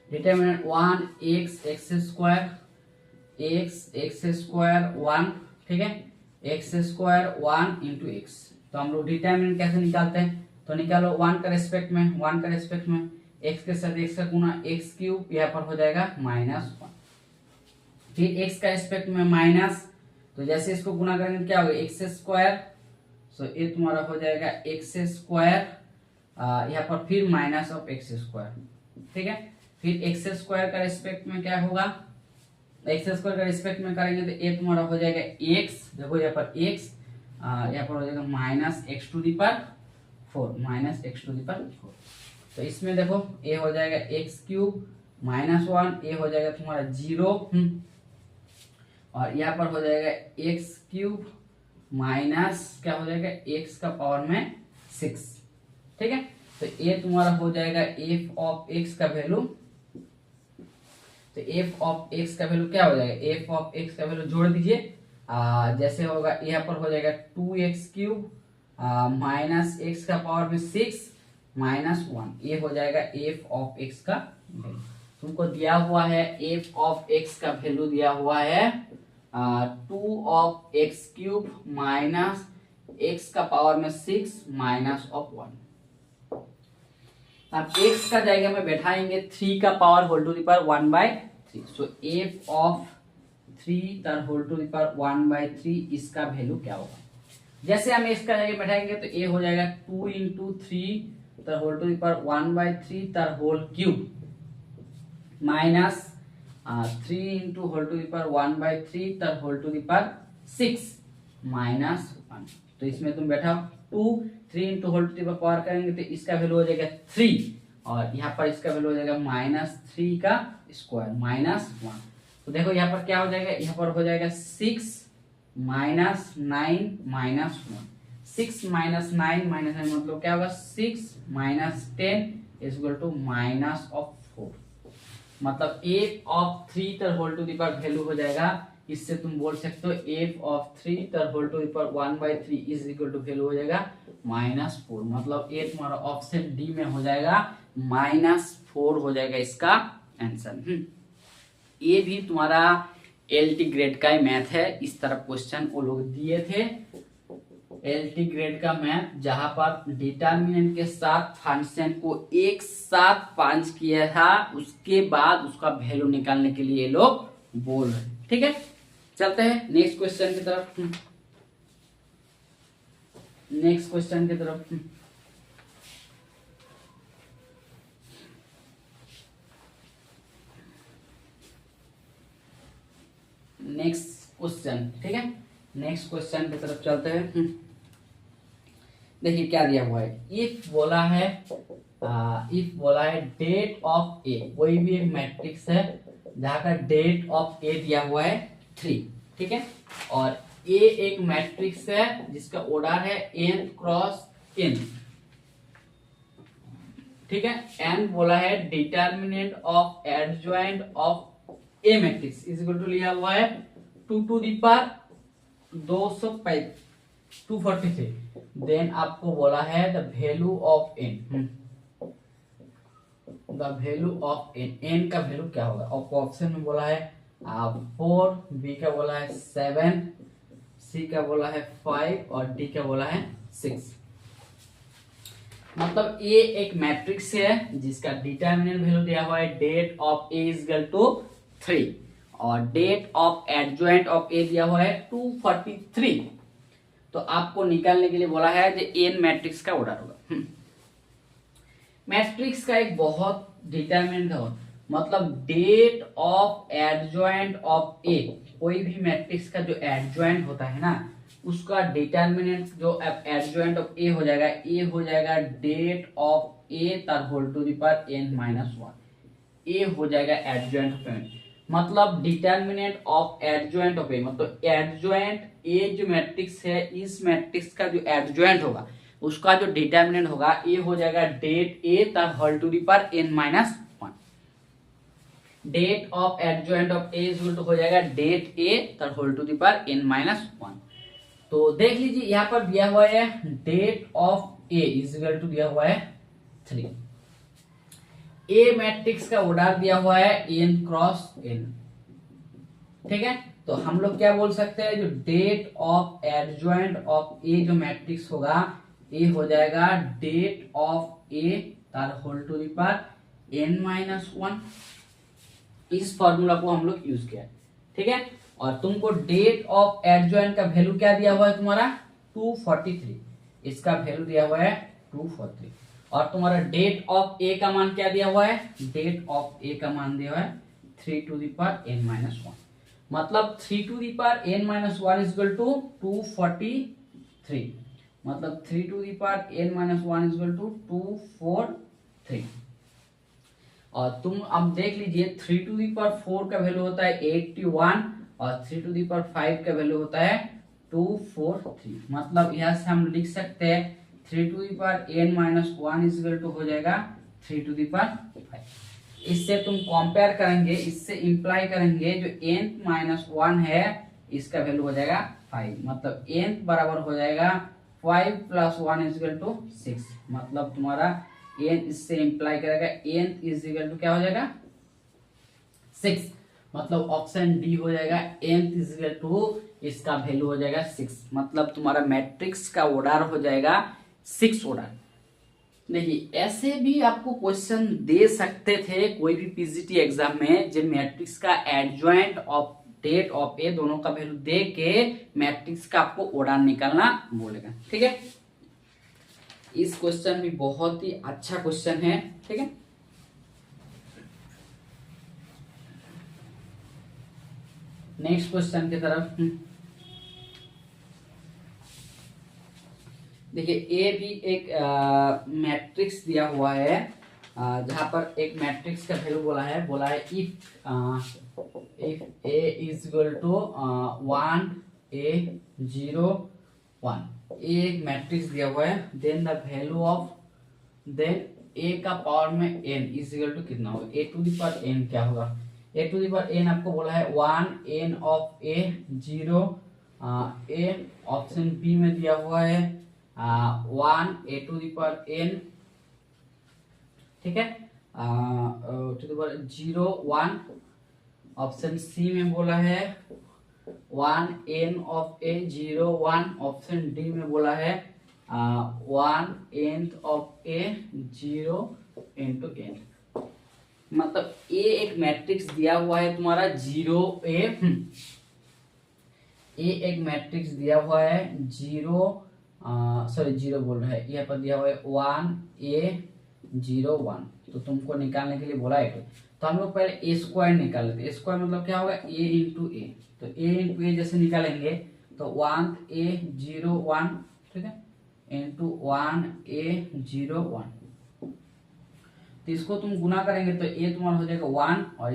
डिटर्मिनेंट 1x एक्स स्क्वायर 1। ठीक है, एक्स स्क्वायर 1 इंटू एक्स। तो हम लोग डिटर्मिनेंट कैसे निकालते हैं, तो निकालो 1 का रेस्पेक्ट में x के साथ x का गुना x3, यहाँ पर हो जाएगा -1। फिर x का रेस्पेक्ट में माइनस, तो जैसे इसको गुना करेंगे क्या होगा, एक्स स्क्वायर, सो ये तुम्हारा हो जाएगा एक्स स्क्वायर, यहाँ पर फिर माइनस ऑफ एक्स स्क्वायर। ठीक है, फिर एक्स स्क्वायर का रेस्पेक्ट में क्या होगा, एक्स स्क्वायर का रेस्पेक्ट में करेंगे तो ये तुम्हारा हो जाएगा एक्स, देखो यहाँ पर एक्स, यहाँ पर हो जाएगा -x⁴। तो इसमें देखो ये हो जाएगा x³ -1, ये हो जाएगा तुम्हारा 0, और यहाँ पर हो जाएगा x³ माइनस क्या हो जाएगा, x का पावर में 6। ठीक है, तो ये तुम्हारा हो जाएगा f ऑफ x का वैल्यू। तो f ऑफ x का वैल्यू क्या हो जाएगा, f ऑफ x का वैल्यू जोड़ दीजिए, जैसे होगा यहाँ पर हो जाएगा 2x³ माइनस x का पावर में 6 -1, ये हो जाएगा f ऑफ x का वैल्यू। तुमको दिया हुआ है f ऑफ x का वैल्यू दिया हुआ है 2 ऑफ x³ माइनस x का पावर में 6 -1। अब x का जाएगा में बैठाएंगे 3 का power whole to the power 1/3, so f of 3 the whole to the power 1/3, इसका वैल्यू क्या होगा। जैसे हम इसका जगह बैठाएंगे तो ये हो जाएगा 2 × 3 the whole to the power 1/3 the whole cube minus 3 × whole to the power 1/3 the whole to the power 6 -1। तो इसमें तुम बैठाओ 2 3 × होल टू द पावर करेंगे तो इसका वैल्यू हो जाएगा 3, और यहाँ पर इसका वैल्यू हो जाएगा -3 का स्क्वायर -1। तो देखो यहाँ पर क्या हो जाएगा, यहाँ पर हो जाएगा 6 -9 -1, 6 - 9 मतलब क्या होगा, 6 - 10 -4। मतलब f of 3 the whole to the power value हो जाएगा, इससे तुम बोल सकते हो f of 3 the whole to the power 1/3 is equal to value हो जाएगा -4। मतलब ये तुम्हारा ऑप्शन डी में हो जाएगा -4 हो जाएगा इसका आंसर। ये भी तुम्हारा एलटी ग्रेड का मैथ है, इस तरह क्वेश्चन वो लोग दिए थे एलटी ग्रेड का मैथ, जहां पर डिटर्मिनेंट के साथ फंक्शन को एक साथ पंच किया था, उसके बाद उसका वैल्यू निकालने के लिए ये लोग बोल रहे हैं। ठीक है, चलते हैं नेक्स्ट क्वेश्चन की तरफ। नेक्स्ट क्वेश्चन की तरफ नेक्स्ट क्वेश्चन। ठीक है, नेक्स्ट क्वेश्चन की तरफ चलते हैं। देखिए क्या दिया हुआ है, इफ बोला है डेट ऑफ ए, कोई भी एक मैट्रिक्स है जहाँ का डेट ऑफ ए दिया हुआ है 3, ठीक है, और ए एक मैट्रिक्स है जिसका ऑर्डर है n क्रॉस n, ठीक है। n बोला है determinant of adjoint of A matrix is equal to लिया हुआ है 2 टू द पावर 243। देन आपको बोला है the value of n, the value of n का वैल्यू क्या होगा। आपको ऑप्शन में बोला है 4, बी का बोला है 7, सी का बोला है 5 और डी का बोला है 6। मतलब ए एक मैट्रिक्स है जिसका डिटर्मिनेंट वैल्यू दिया हुआ है det of A is equal to 3 और det of adjoint of A दिया हुआ है 243। तो आपको निकालने के लिए बोला है कि एन मैट्रिक्स का ऑर्डर होगा। मैट्रिक्स का एक बहुत डिटर्मिनेंट है, मतलब डेट ऑफ एडजॉइंट ऑफ ए, कोई भी मैट्रिक्स का जो एडजॉइंट होता है ना उसका डिटर्मिनेंट जो एडजॉइंट ऑफ ए हो जाएगा, ए हो जाएगा डेट ऑफ ए तर whole to the power n-1, A हो जाएगा एडजॉइंट ऑफ ए। मतलब determinant of adjoint of A, मतलब एडजॉइंट ए जो मैट्रिक्स है इस मैट्रिक्स का जो एडजॉइंट होगा उसका जो डिटर्मिनेंट होगा ए हो जाएगा डेट ए तर whole to the power n-1। Det of adjoint of A is equal to हो जाएगा डेट ए तर whole to the power n-1। तो देख लीजिए यहाँ पर दिया हुआ है det of A is equal to दिया हुआ है 3। ए मैट्रिक्स का ऑर्डर दिया हुआ है n क्रॉस n, ठीक है। तो हम लोग क्या बोल सकते हैं, जो डेट ऑफ एडजॉइंट ऑफ ए जो मैट्रिक्स होगा ए हो जाएगा डेट ऑफ ए तार whole to the power n-1। इस फॉर्मूला को हम लोग यूज किया, ठीक है। और तुमको डेट ऑफ एडजॉइंट का वैल्यू क्या दिया हुआ है तुम्हारा 243, इसका वैल्यू दिया हुआ है 243। और तुम्हारा डेट ऑफ ए का मान क्या दिया हुआ है, डेट ऑफ ए का मान दिया हुआ है 3 टू द पावर n-1। मतलब 3 to the power n-1 is equal to 243, मतलब 3 to the power n-1 is equal to 243। और तुम अब देख लीजिए 3 टू द पावर 4 का वैल्यू होता है 81 और 3 टू द पावर 5 का वैल्यू होता है 243। मतलब यहाँ से हम लिख सकते हैं 3 to the power n-1 is equal to हो जाएगा 3 टू द पावर 5। इससे तुम कंपेयर करेंगे, इससे इंप्लाई करेंगे जो n-1 है इसका वैल्यू हो जाएगा 5, मतलब n बराबर हो जाएगा 5 + 1 इज इक्वल टू 6। मतलब तुम्हारा n इससे इंप्लाई करेगा n इज इक्वल टू क्या हो जाएगा 6। मतलब ऑप्शन डी हो जाएगा n इज इक्वल टू इसका वैल्यू हो जाएगा 6। मतलब तुम्हारा मैट्रिक्स का ऑर्डर हो जाएगा 6 ऑर्डर। देखिए ऐसे भी आपको क्वेश्चन दे सकते थे कोई भी पीजीटी एग्जाम में, जब मैट्रिक्स का एडजॉइंट ऑफ डेट ऑफ ए दोनों का वैल्यू दे के मैट्रिक्स का आपको ऑर्डर निकालना बोलेगा, ठीक है। इस क्वेश्चन भी बहुत ही अच्छा क्वेश्चन है, ठीक है। नेक्स्ट क्वेश्चन की तरफ देखिए, ए भी एक मैट्रिक्स दिया हुआ है जहां पर एक मैट्रिक्स का वैल्यू बोला है if A is equal to 1 a 0 1, A एक मैट्रिक्स दिया हुआ है। Then the value of then A का पावर में n इज इक्वल टू कितना होगा, a to the power n क्या होगा, a to the power n आपको बोला है 1 n of a 0 a, option B में दिया हुआ है 1 a to the power n, ठीक है, to the power 0 1। Option C में बोला है 1 n of a 0 1। Option D में बोला है 1 n of a 0 into n। मतलब ए एक मैट्रिक्स दिया हुआ है तुम्हारा 0 a, ए एक मैट्रिक्स दिया हुआ है 0 बोल रहा है, यहाँ पर दिया हुआ है 1 a 0 1। तो तुमको निकालने के लिए बोला है तो हम लोग पहले ए स्क्वायर निकाल लेते हैं। ए स्क्वायर मतलब क्या होगा a इंटू ए, तो a इंटू ए जैसे निकालेंगे तो 1a01, ठीक है, इंटू 1a01। तो इसको तुम गुना करेंगे तो a तुम्हारा हो जाएगा 1, और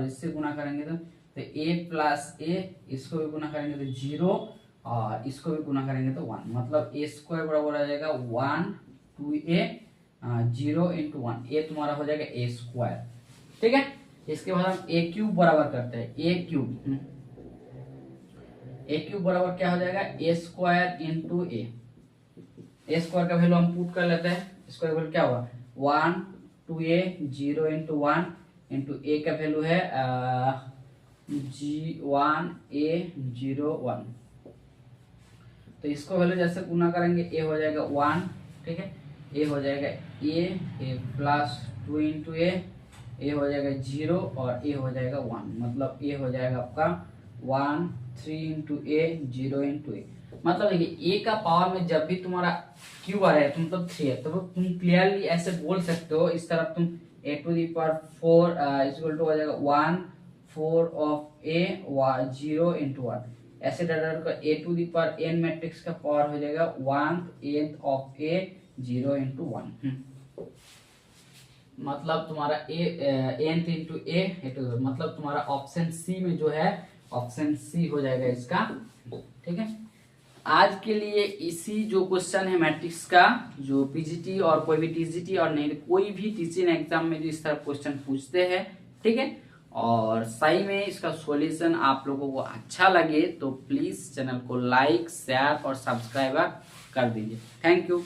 इससे गुना करेंगे तो a प्लस a, इसको भी गुना करेंगे तो 0, और इसको भी गुना करेंगे तो 1, मतलब a स्क्वायर बराबर आ जाएगा 1 2a 0 इंटू 1, a तुम्हारा हो जाएगा a स्क्वायर, ठीक है। इसके बाद हम a क्यूब बराबर करते हैं, a क्यूब बराबर क्या हो जाएगा, a square into a square का वैल्यू हम पुट कर लेते हैं, स्क्वायर वैल्यू क्या होगा 1 2a 0 इंटू 1 इंटू a का वैल्यू है G1a01, तो इसको वैल्यू जैसे गुना करेंगे a हो जाएगा 1, ठीक है, a हो जाएगा a प्लस 2 इंटू a हो जाएगा 0 और a हो जाएगा 1, मतलब a हो जाएगा आपका 1 3 इंटू a 0 इंटू a। मतलब देखिए a का पावर में जब भी तुम्हारा क्यूब आ रहा है मतलब 3 है, तो तुम क्लियरली ऐसे बोल सकते हो, इस तरफ तुम a to the power 4 equal to हो जाएगा 1 4 ऑफ a 0 इंटू 1, ऐसे डाटा का a to the power n matrix का पावर हो जाएगा 1/8 ऑफ a 0 इंटू 1, मतलब तुम्हारा nth इंटू a, मतलब तुम्हारा ऑप्शन सी में जो है, ऑप्शन सी हो जाएगा इसका, ठीक है। आज के लिए इसी जो क्वेश्चन है मैट्रिक्स का, जो पीजीटी और कोई भी टीजीटी और नहीं कोई भी टीचिंग एग्जाम में जो इस तरह क्वेश्चन पूछते हैं, ठीक है, और सही में इसका सॉल्यूशन आप लोगों को अच्छा लगे तो प्लीज चैनल को लाइक शेयर और सब्सक्राइब कर दीजिए। Thank you.